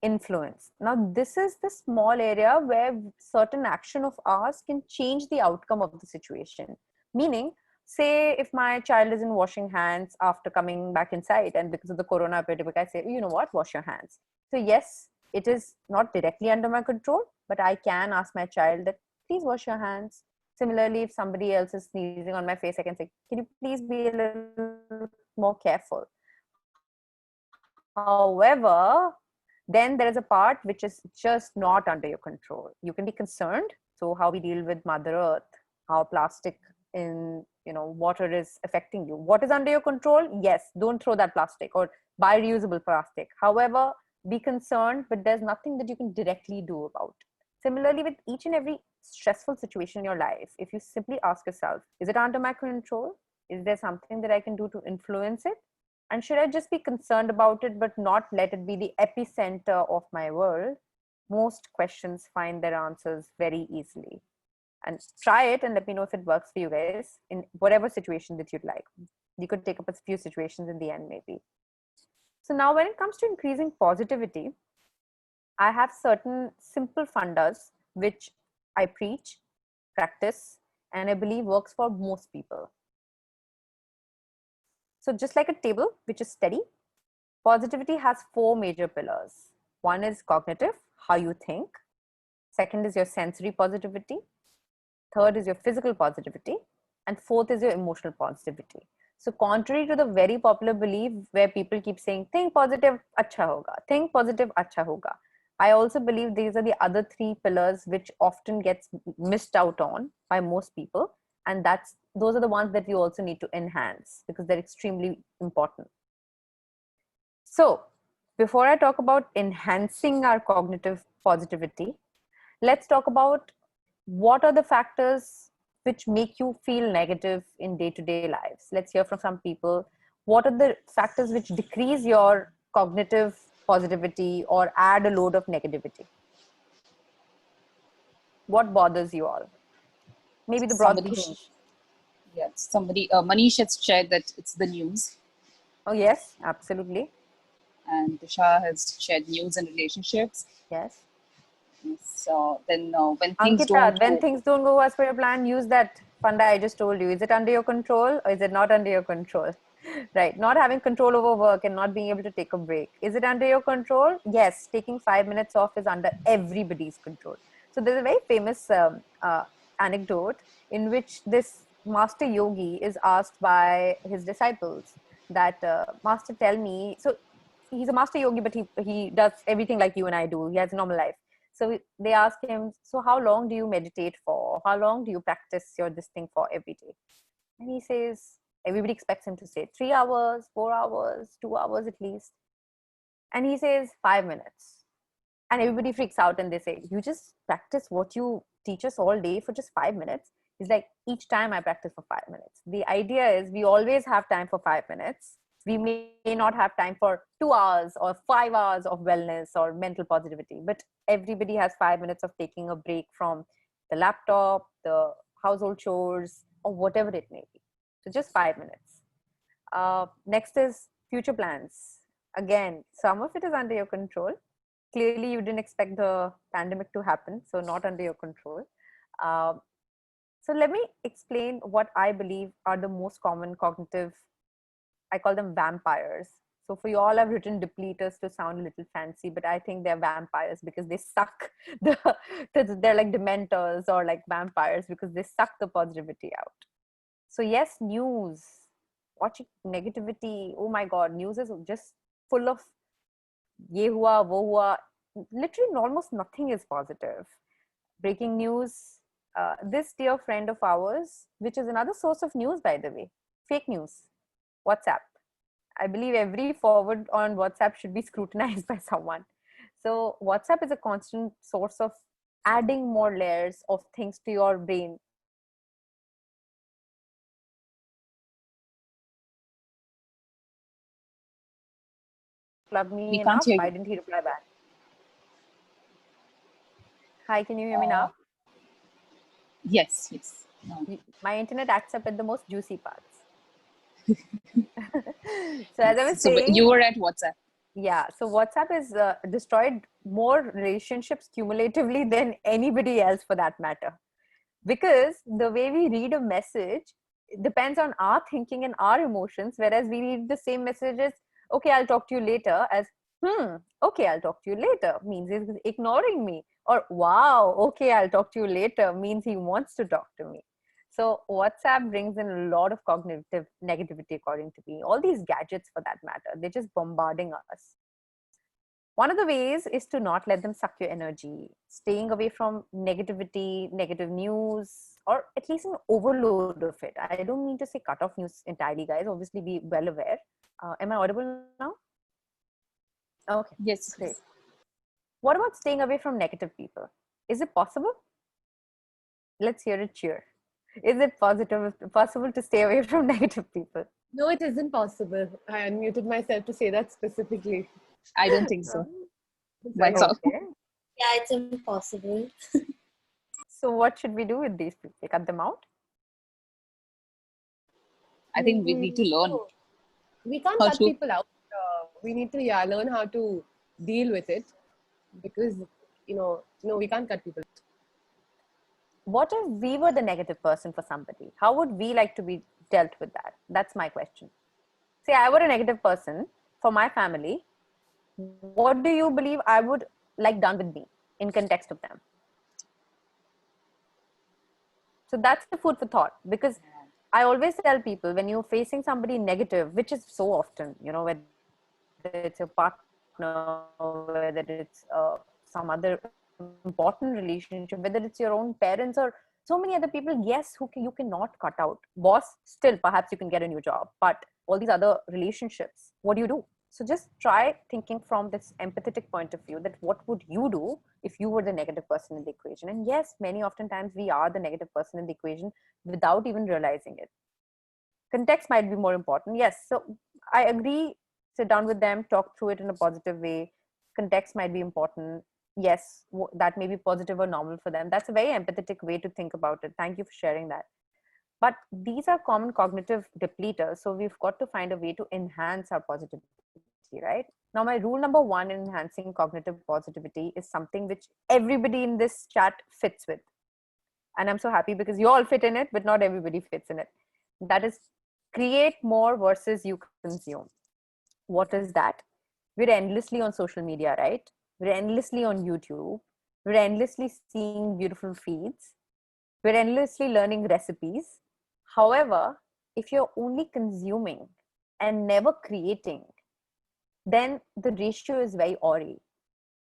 influence. Now, this is the small area where certain action of ours can change the outcome of the situation. Meaning, say if my child isn't washing hands after coming back inside, and because of the corona epidemic, I say, you know what, wash your hands. So yes, it is not directly under my control, but I can ask my child that, please wash your hands. Similarly, if somebody else is sneezing on my face, I can say, can you please be a little more careful? However, then there is a part which is just not under your control. You can be concerned. So how we deal with Mother Earth, how plastic in water is affecting you. What is under your control? Yes, don't throw that plastic or buy reusable plastic. However, be concerned, but there's nothing that you can directly do about it. Similarly, with each and every stressful situation in your life, if you simply ask yourself, is it under my control? Is there something that I can do to influence it? And should I just be concerned about it, but not let it be the epicenter of my world? Most questions find their answers very easily. And try it and let me know if it works for you guys in whatever situation that you'd like. You could take up a few situations in the end, maybe. So now when it comes to increasing positivity, I have certain simple fundas which I preach, practice, and I believe works for most people. So just like a table which is steady, positivity has 4 major pillars. One is cognitive, how you think. Second is your sensory positivity. Third is your physical positivity. And fourth is your emotional positivity. So contrary to the very popular belief where people keep saying, think positive, acha hoga. Think positive, acha hoga. I also believe these are the other 3 pillars which often gets missed out on by most people. And those are the ones that we also need to enhance because they're extremely important. So before I talk about enhancing our cognitive positivity, let's talk about what are the factors which make you feel negative in day-to-day lives. Let's hear from some people. What are the factors which decrease your cognitive positivity or add a load of negativity? What bothers you all? Maybe the broad theme. Yes, Manish has shared that it's the news. Oh yes, absolutely. And Tisha has shared news and relationships. Yes. So then when Ankita, things don't when things don't go as per your plan, use that Funda, I just told you, is it under your control or is it not under your control? Right. Not having control over work and not being able to take a break. Is it under your control? Yes. Taking 5 minutes off is under everybody's control. So there's a very famous anecdote in which this master yogi is asked by his disciples that, Master, tell me. So he's a master yogi, but he does everything like you and I do. He has a normal life. So they ask him, so how long do you meditate for? How long do you practice your this thing for every day? And he says, everybody expects him to say 3 hours, 4 hours, 2 hours at least. And he says 5 minutes. And everybody freaks out and they say, you just practice what you teach us all day for just 5 minutes? He's like, each time I practice for 5 minutes. The idea is we always have time for 5 minutes. We may not have time for 2 hours or 5 hours of wellness or mental positivity, but everybody has 5 minutes of taking a break from the laptop, the household chores, or whatever it may be. So just 5 minutes. Next is future plans. Again, some of it is under your control. Clearly, you didn't expect the pandemic to happen, so not under your control. So let me explain what I believe are the most common cognitive, I call them vampires. So for you all, I've written depleters to sound a little fancy, but I think they're vampires because they suck they're like dementors or like vampires because they suck the positivity out. So yes, news, watching negativity. Oh my God, news is just full of ye hua, wo hua. Literally almost nothing is positive. Breaking news, this dear friend of ours, which is another source of news, by the way, fake news, WhatsApp. I believe every forward on WhatsApp should be scrutinized by someone. So WhatsApp is a constant source of adding more layers of things to your brain. Plug me We can't enough. hear Why you. didn't he reply back? Hi, can you hear me now? Yes, yes. No. My internet accepted the most juicy parts. So as I was So saying, you were at WhatsApp. yeah, so WhatsApp has destroyed more relationships cumulatively than anybody else for that matter. Because the way we read a message depends on our thinking and our emotions, whereas we read the same message as, okay, I'll talk to you later, as, okay, I'll talk to you later, means he's ignoring me. Or, wow, okay, I'll talk to you later, means he wants to talk to me. So WhatsApp brings in a lot of cognitive negativity, according to me. All these gadgets, for that matter, they're just bombarding us. One of the ways is to not let them suck your energy, staying away from negativity, negative news, or at least an overload of it. I don't mean to say cut off news entirely, guys. Obviously, be well aware. Am I audible now? Okay. Yes. Great. What about staying away from negative people? Is it possible? Let's hear a cheer. Is it possible to stay away from negative people? No, it isn't possible. I unmuted myself to say that specifically. I don't think so. That's all. Okay. Yeah, it's impossible. So what should we do with these people? Cut them out? I think we need to learn. No, we can't How cut to- people out. We need to learn how to deal with it, because no, we can't cut people out. What if we were the negative person for somebody? How would we like to be dealt with that? That's my question. Say I were a negative person for my family. What do you believe I would like done with me in context of them? So that's the food for thought, because I always tell people, when you're facing somebody negative, which is so often, whether it's your partner, whether it's some other important relationship, whether it's your own parents or so many other people, yes, you cannot cut out. Boss, still perhaps you can get a new job, but all these other relationships, what do you do? So just try thinking from this empathetic point of view, that what would you do if you were the negative person in the equation? And yes, many oftentimes we are the negative person in the equation without even realizing it. Context might be more important. Yes, so I agree. Sit down with them, talk through it in a positive way. Context might be important. Yes, that may be positive or normal for them. That's a very empathetic way to think about it. Thank you for sharing that. But these are common cognitive depleters. So we've got to find a way to enhance our positivity, right? Now, my rule number one in enhancing cognitive positivity is something which everybody in this chat fits with. And I'm so happy because you all fit in it, but not everybody fits in it. That is create more versus you consume. What is that? We're endlessly on social media, right? We're endlessly on YouTube. We're endlessly seeing beautiful feeds. We're endlessly learning recipes. However, if you're only consuming and never creating, then the ratio is very awry.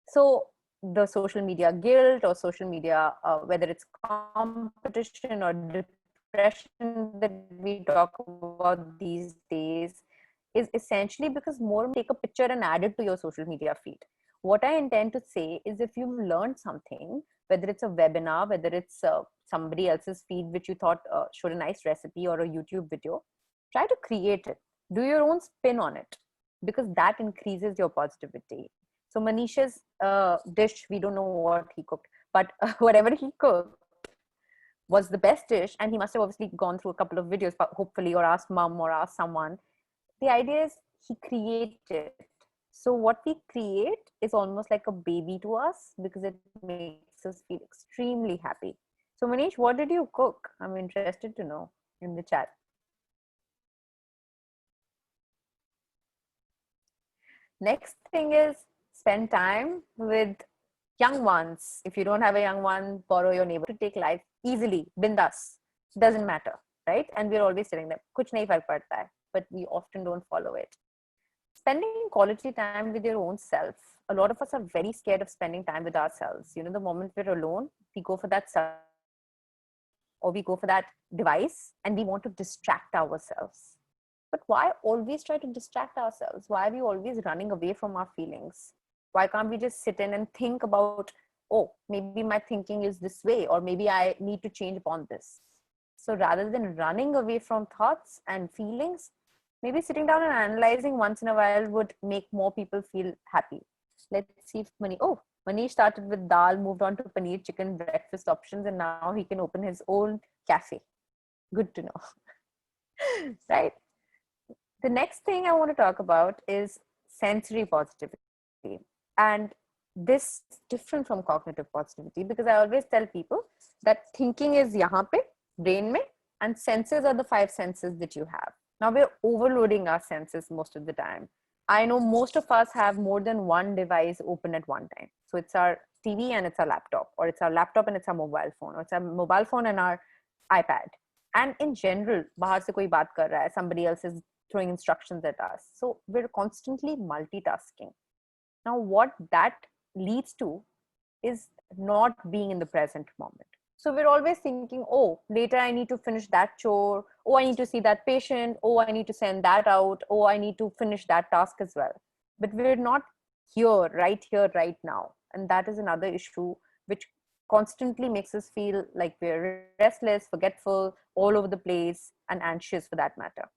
So the social media guilt or social media, whether it's competition or depression that we talk about these days, is essentially because more take a picture and add it to your social media feed. What I intend to say is if you've learned something, whether it's a webinar, whether it's somebody else's feed which you thought showed a nice recipe or a YouTube video, try to create it. Do your own spin on it, because that increases your positivity. So Manish's dish, we don't know what he cooked, but whatever he cooked was the best dish, and he must have obviously gone through a couple of videos, hopefully, or asked mom or asked someone. The idea is he created. So what we create is almost like a baby to us because it makes us feel extremely happy. So Manish, what did you cook? I'm interested to know in the chat. Next thing is spend time with young ones. If you don't have a young one, borrow your neighbor to take life easily, bindas. Doesn't matter, right? And we're always telling them, kuch nahi fark padta hai, but we often don't follow it. Spending quality time with your own self. A lot of us are very scared of spending time with ourselves. You know, the moment we're alone, we go for that self or we go for that device and we want to distract ourselves. But why always try to distract ourselves? Why are we always running away from our feelings? Why can't we just sit in and think about, oh, maybe my thinking is this way, or maybe I need to change upon this. So rather than running away from thoughts and feelings, maybe sitting down and analyzing once in a while would make more people feel happy. Let's see if Manish started with dal, moved on to paneer chicken breakfast options, and now he can open his own cafe. Good to know. Right? The next thing I want to talk about is sensory positivity. And this is different from cognitive positivity because I always tell people that thinking is yahan pe, brain mein, and senses are the 5 senses that you have. Now we're overloading our senses most of the time. I know most of us have more than one device open at one time. So it's our TV and it's our laptop, or it's our laptop and it's our mobile phone, or it's our mobile phone and our iPad. And in general, bahar se koi baat kar raha hai, somebody else is throwing instructions at us. So we're constantly multitasking. Now, what that leads to is not being in the present moment. So we're always thinking, oh, later I need to finish that chore. Oh, I need to see that patient. Oh, I need to send that out. Oh, I need to finish that task as well. But we're not here, right now. And that is another issue which constantly makes us feel like we're restless, forgetful, all over the place, and anxious for that matter.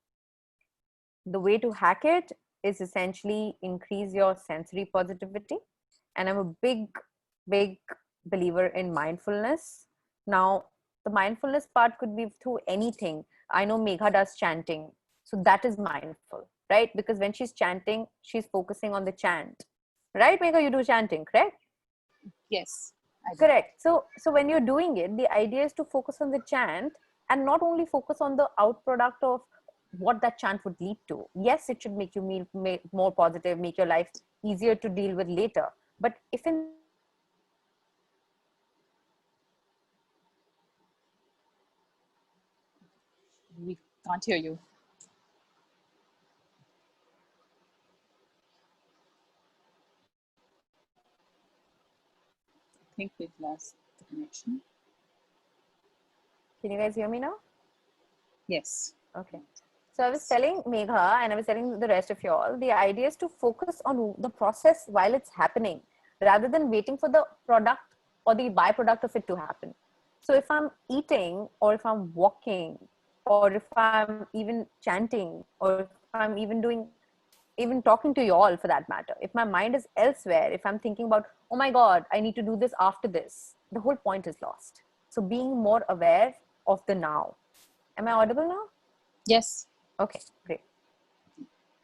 The way to hack it is essentially increase your sensory positivity. And I'm a big believer in mindfulness. Now, the mindfulness part could be through anything. I know Megha does chanting. So that is mindful, right? Because when she's chanting, she's focusing on the chant. Right, Megha, you do chanting, correct? Yes. Correct. So when you're doing it, the idea is to focus on the chant and not only focus on the outproduct of what that chant would lead to. Yes, it should make you more positive, make your life easier to deal with later. But if in We can't hear you. I think we've lost the connection. Can you guys hear me now? Yes. Okay. So I was telling Megha and I was telling the rest of you all, the idea is to focus on the process while it's happening rather than waiting for the product or the byproduct of it to happen. So if I'm eating or if I'm walking or if I'm even chanting or if I'm even talking to you all for that matter, if my mind is elsewhere, if I'm thinking about, oh my God, I need to do this after this, the whole point is lost. So being more aware of the now. Am I audible now? Yes. Okay, great.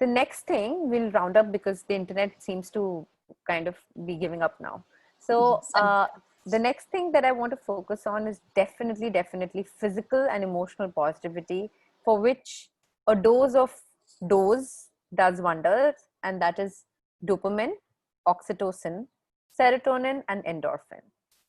The next thing we'll round up because the internet seems to kind of be giving up now. So the next thing that I want to focus on is definitely physical and emotional positivity, for which a dose does wonders, and that is dopamine, oxytocin, serotonin, and endorphin.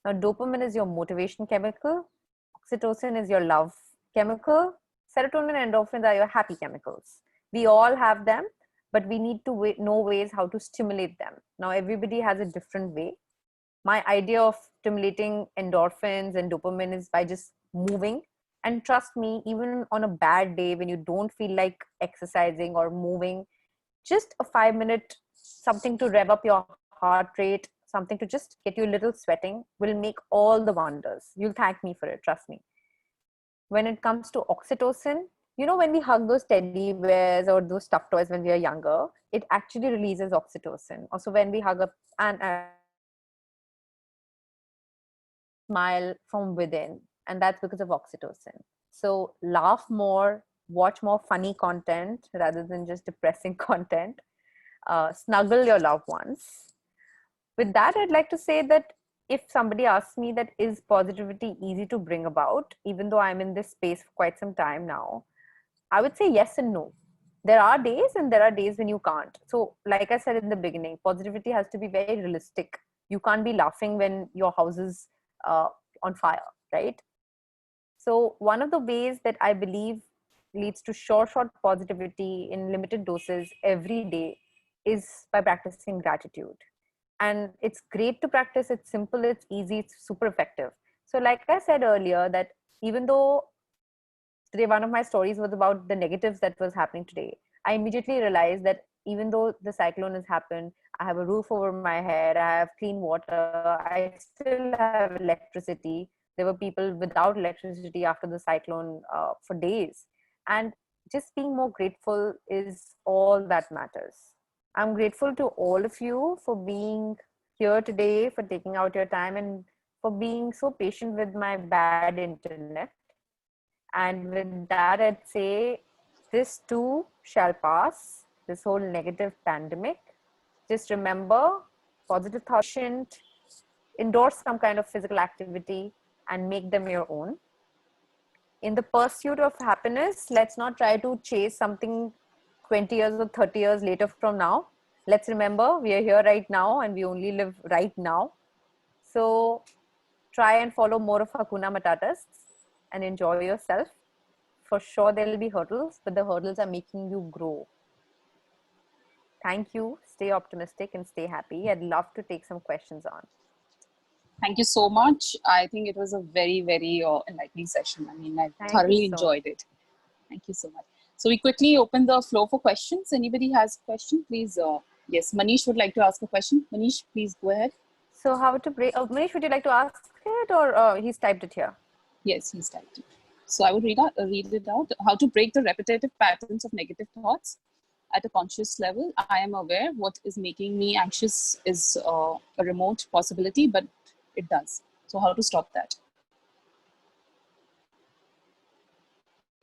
Now, dopamine is your motivation chemical, oxytocin is your love chemical, serotonin and endorphins are your happy chemicals. We all have them, but we need to know ways how to stimulate them. Now, everybody has a different way. My idea of stimulating endorphins and dopamine is by just moving. And trust me, even on a bad day when you don't feel like exercising or moving, just a 5 minute something to rev up your heart rate, something to just get you a little sweating will make all the wonders. You'll thank me for it, trust me. When it comes to oxytocin, when we hug those teddy bears or those stuffed toys when we are younger, it actually releases oxytocin. Also, when we hug up and smile from within, and that's because of oxytocin. So laugh more, watch more funny content rather than just depressing content, snuggle your loved ones. With that, I'd like to say that if somebody asks me that is positivity easy to bring about, even though I'm in this space for quite some time now, I would say yes and no. There are days and there are days when you can't. So like I said in the beginning, positivity has to be very realistic. You can't be laughing when your house is on fire, right? So one of the ways that I believe leads to short positivity in limited doses every day is by practicing gratitude. And it's great to practice. It's simple, it's easy, it's super effective. So like I said earlier, that even though today one of my stories was about the negatives that was happening today, I immediately realized that even though the cyclone has happened, I have a roof over my head, I have clean water, I still have electricity. There were people without electricity after the cyclone for days. And just being more grateful is all that matters. I'm grateful to all of you for being here today, for taking out your time, and for being so patient with my bad internet. And with that, I'd say this too shall pass, this whole negative pandemic. Just remember, positive thoughts, endorse some kind of physical activity and make them your own. In the pursuit of happiness, let's not try to chase something 20 years or 30 years later from now. Let's remember we are here right now and we only live right now. So try and follow more of Hakuna Matatas and enjoy yourself. For sure, there will be hurdles, but the hurdles are making you grow. Thank you. Stay optimistic and stay happy. I'd love to take some questions on. Thank you so much. I think it was a very, very enlightening session. I mean, I thoroughly enjoyed it. Thank you so much. So we quickly open the floor for questions. Anybody has a question, please? Yes, Manish would like to ask a question. Manish, please go ahead. So how to break, Manish, would you like to ask it, or he's typed it here? Yes, he's typed it. So I would read it out. How to break the repetitive patterns of negative thoughts at a conscious level. I am aware what is making me anxious is a remote possibility, but it does. So how to stop that?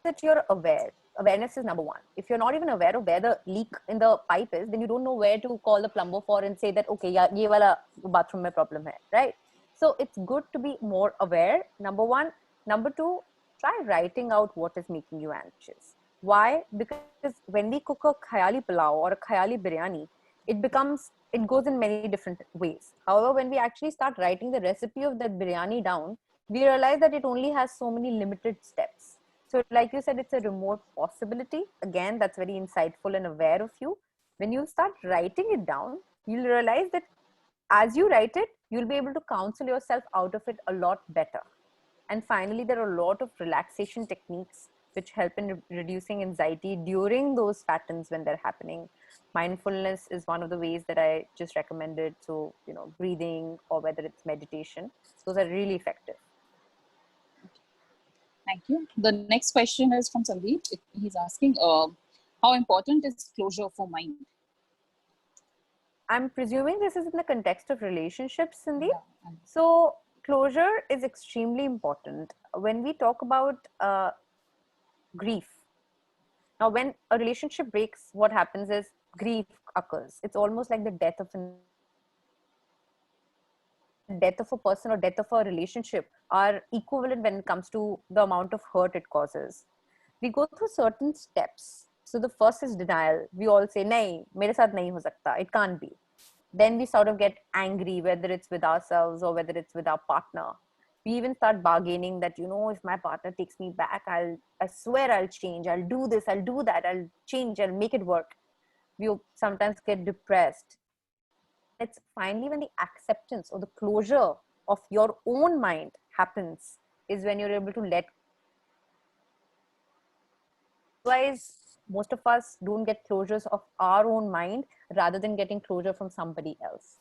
That you're aware. Awareness is number one. If you're not even aware of where the leak in the pipe is, then you don't know where to call the plumber for and say that, okay, yeah, ye wala bathroom mein problem hai, right? So it's good to be more aware, number one. Number two, try writing out what is making you anxious. Why? Because when we cook a khayali pulao or a khayali biryani, it goes in many different ways. However, when we actually start writing the recipe of that biryani down, we realize that it only has so many limited steps. So like you said, it's a remote possibility. Again, that's very insightful and aware of you. When you start writing it down, you'll realize that as you write it, you'll be able to counsel yourself out of it a lot better. And finally, there are a lot of relaxation techniques which help in reducing anxiety during those patterns when they're happening. Mindfulness is one of the ways that I just recommended. So, breathing, or whether it's meditation, those are really effective. Thank you. The next question is from Sandeep. He's asking, how important is closure for mind? I'm presuming this is in the context of relationships, Sandeep. Yeah. So closure is extremely important. When we talk about grief, now when a relationship breaks, what happens is grief occurs. It's almost like the death of an death of a person or death of a relationship are equivalent when it comes to the amount of hurt it causes. We go through certain steps. So the first is denial. We all say, nahi, mere saath nahi ho sakta. It can't be. Then we sort of get angry, whether it's with ourselves or whether it's with our partner. We even start bargaining that, if my partner takes me back, I swear I'll change. I'll do this, I'll do that, I'll change, I'll make it work. We sometimes get depressed. It's finally when the acceptance or the closure of your own mind happens is when you're able to let. Otherwise, most of us don't get closures of our own mind rather than getting closure from somebody else.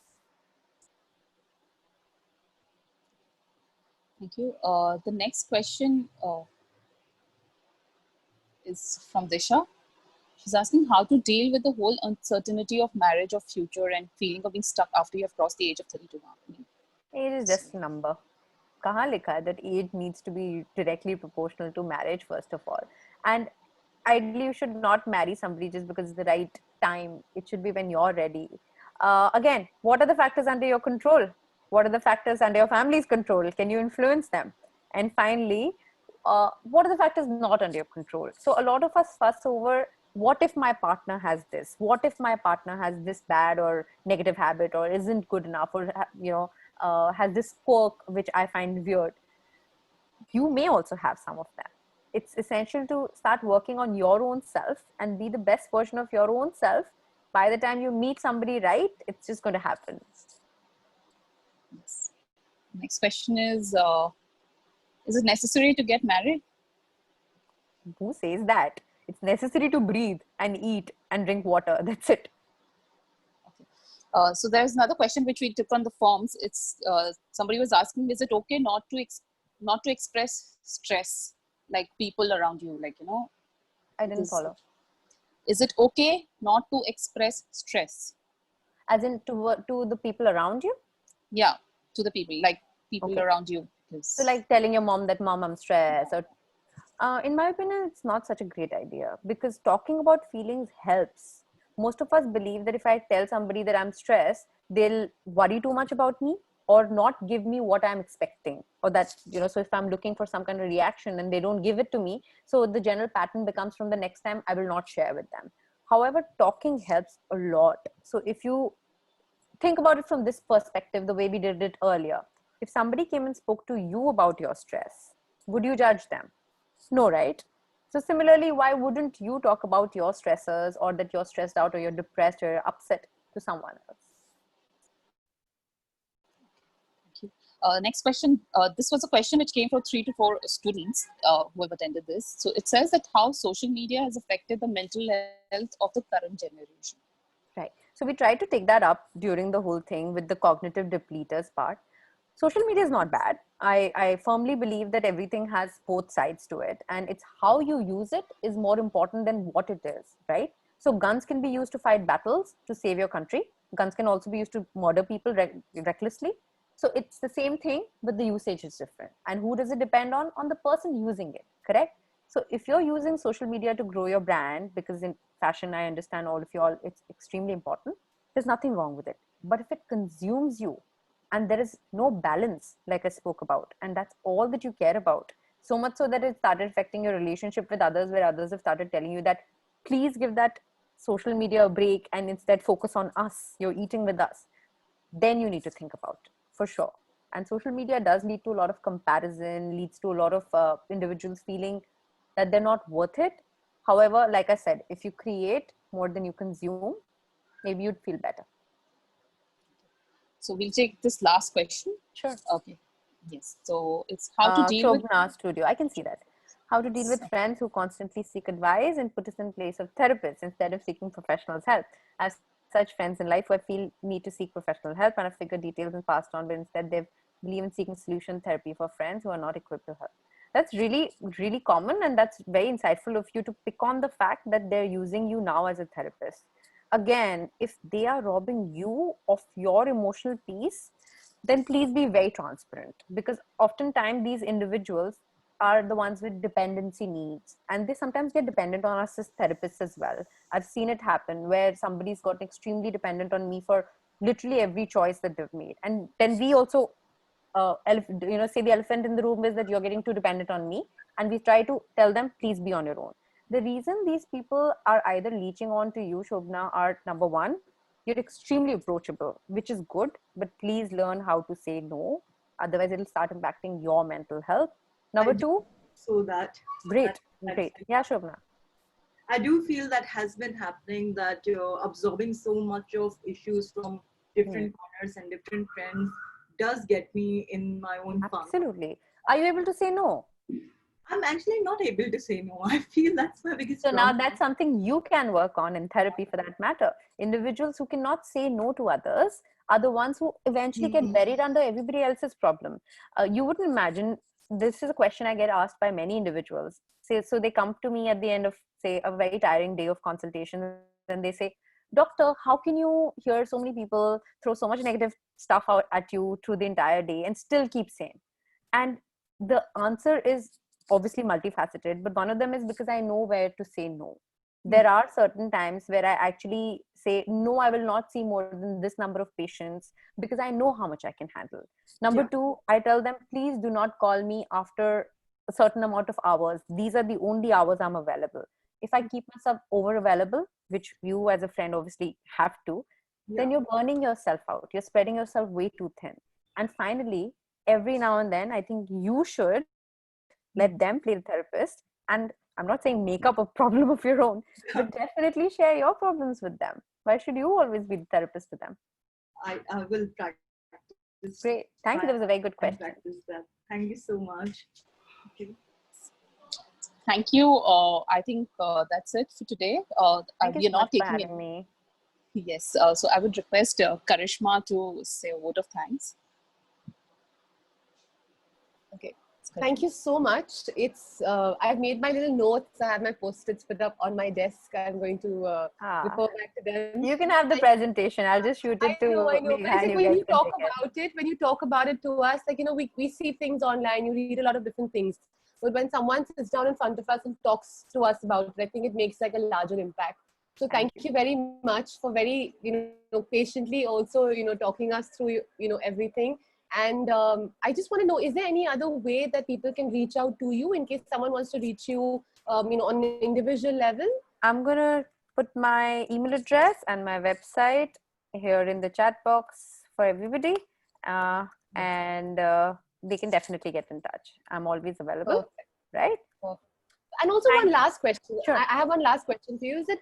Thank you. The next question is from Disha. She's asking how to deal with the whole uncertainty of marriage, of future, and feeling of being stuck after you have crossed the age of 32. Age is just a number. Kahan likha hai that age needs to be directly proportional to marriage, first of all. And ideally, you should not marry somebody just because it's the right time. It should be when you're ready. Again, what are the factors under your control? What are the factors under your family's control? Can you influence them? And finally, what are the factors not under your control? So a lot of us fuss over, what if my partner has this? What if my partner has this bad or negative habit, or isn't good enough, or has this quirk which I find weird? You may also have some of them. It's essential to start working on your own self and be the best version of your own self. By the time you meet somebody right, it's just going to happen. Yes. Next question is it necessary to get married? Who says that? It's necessary to breathe and eat and drink water. That's it. Okay. So there's another question which we took on the forms. It's somebody was asking, is it okay not to express stress, like people around you, I didn't follow. Is it okay not to express stress? As in to the people around you? Yeah, to the people, like people around you. So like telling your mom that, mom, I'm stressed, or in my opinion, it's not such a great idea, because talking about feelings helps. Most of us believe that if I tell somebody that I'm stressed, they'll worry too much about me or not give me what I'm expecting, or that, so if I'm looking for some kind of reaction and they don't give it to me, so the general pattern becomes, from the next time I will not share with them. However, talking helps a lot. So if you think about it from this perspective, the way we did it earlier, if somebody came and spoke to you about your stress, would you judge them? No, right? So similarly, why wouldn't you talk about your stressors, or that you're stressed out or you're depressed or you're upset, to someone else? Next question. This was a question which came from 3 to 4 students who have attended this. So it says that how social media has affected the mental health of the current generation. Right. So we tried to take that up during the whole thing with the cognitive depleters part. Social media is not bad. I firmly believe that everything has both sides to it, and it's how you use it is more important than what it is, right? So guns can be used to fight battles, to save your country. Guns can also be used to murder people recklessly. So it's the same thing, but the usage is different. And who does it depend on? On the person using it, correct? So if you're using social media to grow your brand, because in fashion, I understand all of you all, it's extremely important. There's nothing wrong with it. But if it consumes you, and there is no balance, like I spoke about, and that's all that you care about, so much so that it started affecting your relationship with others, where others have started telling you that, please give that social media a break and instead focus on us, you're eating with us, then you need to think about it, for sure. And social media does lead to a lot of comparison, leads to a lot of individuals feeling that they're not worth it. However, like I said, if you create more than you consume, maybe you'd feel better. So we'll take this last question. Sure. Okay. Yes. So it's how to deal with studio. I can see that. How to deal with friends who constantly seek advice and put us in place of therapists instead of seeking professionals' help. As such friends in life who I feel need to seek professional help and have figured details and passed on, but instead they believe in seeking solution therapy for friends who are not equipped to help. That's really, really common, and that's very insightful of you to pick on the fact that they're using you now as a therapist. Again, if they are robbing you of your emotional peace, then please be very transparent, because oftentimes these individuals are the ones with dependency needs, and they sometimes get dependent on us as therapists as well. I've seen it happen where somebody's got extremely dependent on me for literally every choice that they've made. And then we also say the elephant in the room is that you're getting too dependent on me, and we try to tell them, please be on your own. The reason these people are either leeching on to you, Shobna, are number one, you're extremely approachable, which is good, but please learn how to say no, otherwise it'll start impacting your mental health. Number two, so that great. Yeah, Shobna. I do feel that has been happening, that you're absorbing so much of issues from different corners and different trends does get me in my own funk. Absolutely. Are you able to say no? I'm actually not able to say no. I feel that's my biggest problem. So now that's something you can work on in therapy, for that matter. Individuals who cannot say no to others are the ones who eventually get buried under everybody else's problem. You wouldn't imagine, this is a question I get asked by many individuals. So they come to me at the end of, say, a very tiring day of consultation, and they say, doctor, how can you hear so many people throw so much negative stuff out at you through the entire day and still keep sane? And the answer is obviously multifaceted, but one of them is because I know where to say no. There are certain times where I actually say, no, I will not see more than this number of patients because I know how much I can handle. Number two, I tell them, please do not call me after a certain amount of hours. These are the only hours I'm available. If I keep myself over available, which you as a friend obviously have to, then you're burning yourself out. You're spreading yourself way too thin. And finally, every now and then, I think you should let them play the therapist. And I'm not saying make up a problem of your own, but definitely share your problems with them. Why should you always be the therapist to them? I will practice. Great. Thank you. That was a very good question. Thank you so much. Okay. Thank you. I think that's it for today. Thank you so much for having me. Yes. So I would request Karishma to say a word of thanks. Okay. Thank you so much. It's I've made my little notes. I have my post-its put up on my desk. I'm going to refer back to them. You can have the presentation. I'll just shoot it to. I know. Like when you talk about it to us, like, you know, we see things online. You read a lot of different things, but when someone sits down in front of us and talks to us about it, I think it makes like a larger impact. So thank you very much for very, patiently also, talking us through, everything. And I just want to know, is there any other way that people can reach out to you in case someone wants to reach you, on an individual level? I'm going to put my email address and my website here in the chat box for everybody. And they can definitely get in touch. I'm always available. Perfect. Right? Perfect. And also one last question. Sure. I have one last question for you. Is it,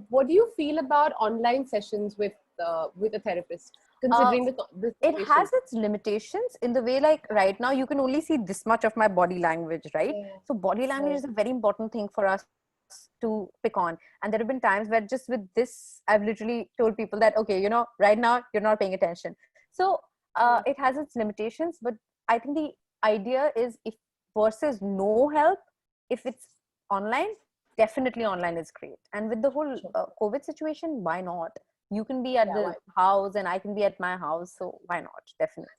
what do you feel about online sessions with a therapist? Considering it has its limitations in the way, like right now you can only see this much of my body language, right? So body language is a very important thing for us to pick on. And there have been times where just with this, I've literally told people that, okay, right now you're not paying attention. So it has its limitations, but I think the idea is, if versus no help, if it's online, definitely online is great. And with the whole COVID situation, why not? You can be at the house and I can be at my house. So why not? Definitely.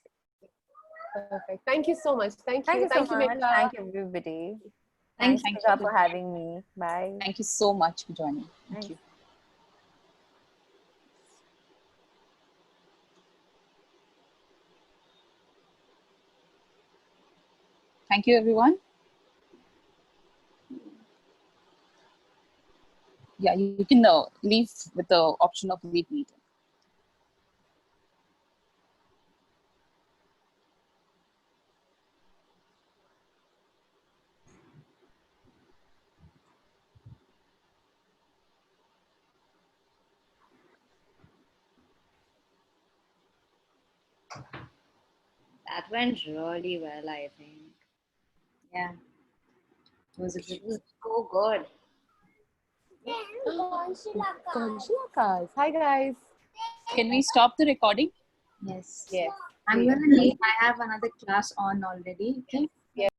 Perfect. Thank you so much. Thank you. Thank you, Megha. Thank you, everybody. Thanks, Megha, for having me. Bye. Thank you so much for joining. Thank you. Thank you, everyone. Yeah, you can leave with the option of leave meeting. That went really well, I think. Yeah. It was so good. Hi, guys. Can we stop the recording? Yes. Yes. I'm going to leave. I have another class on already. Okay.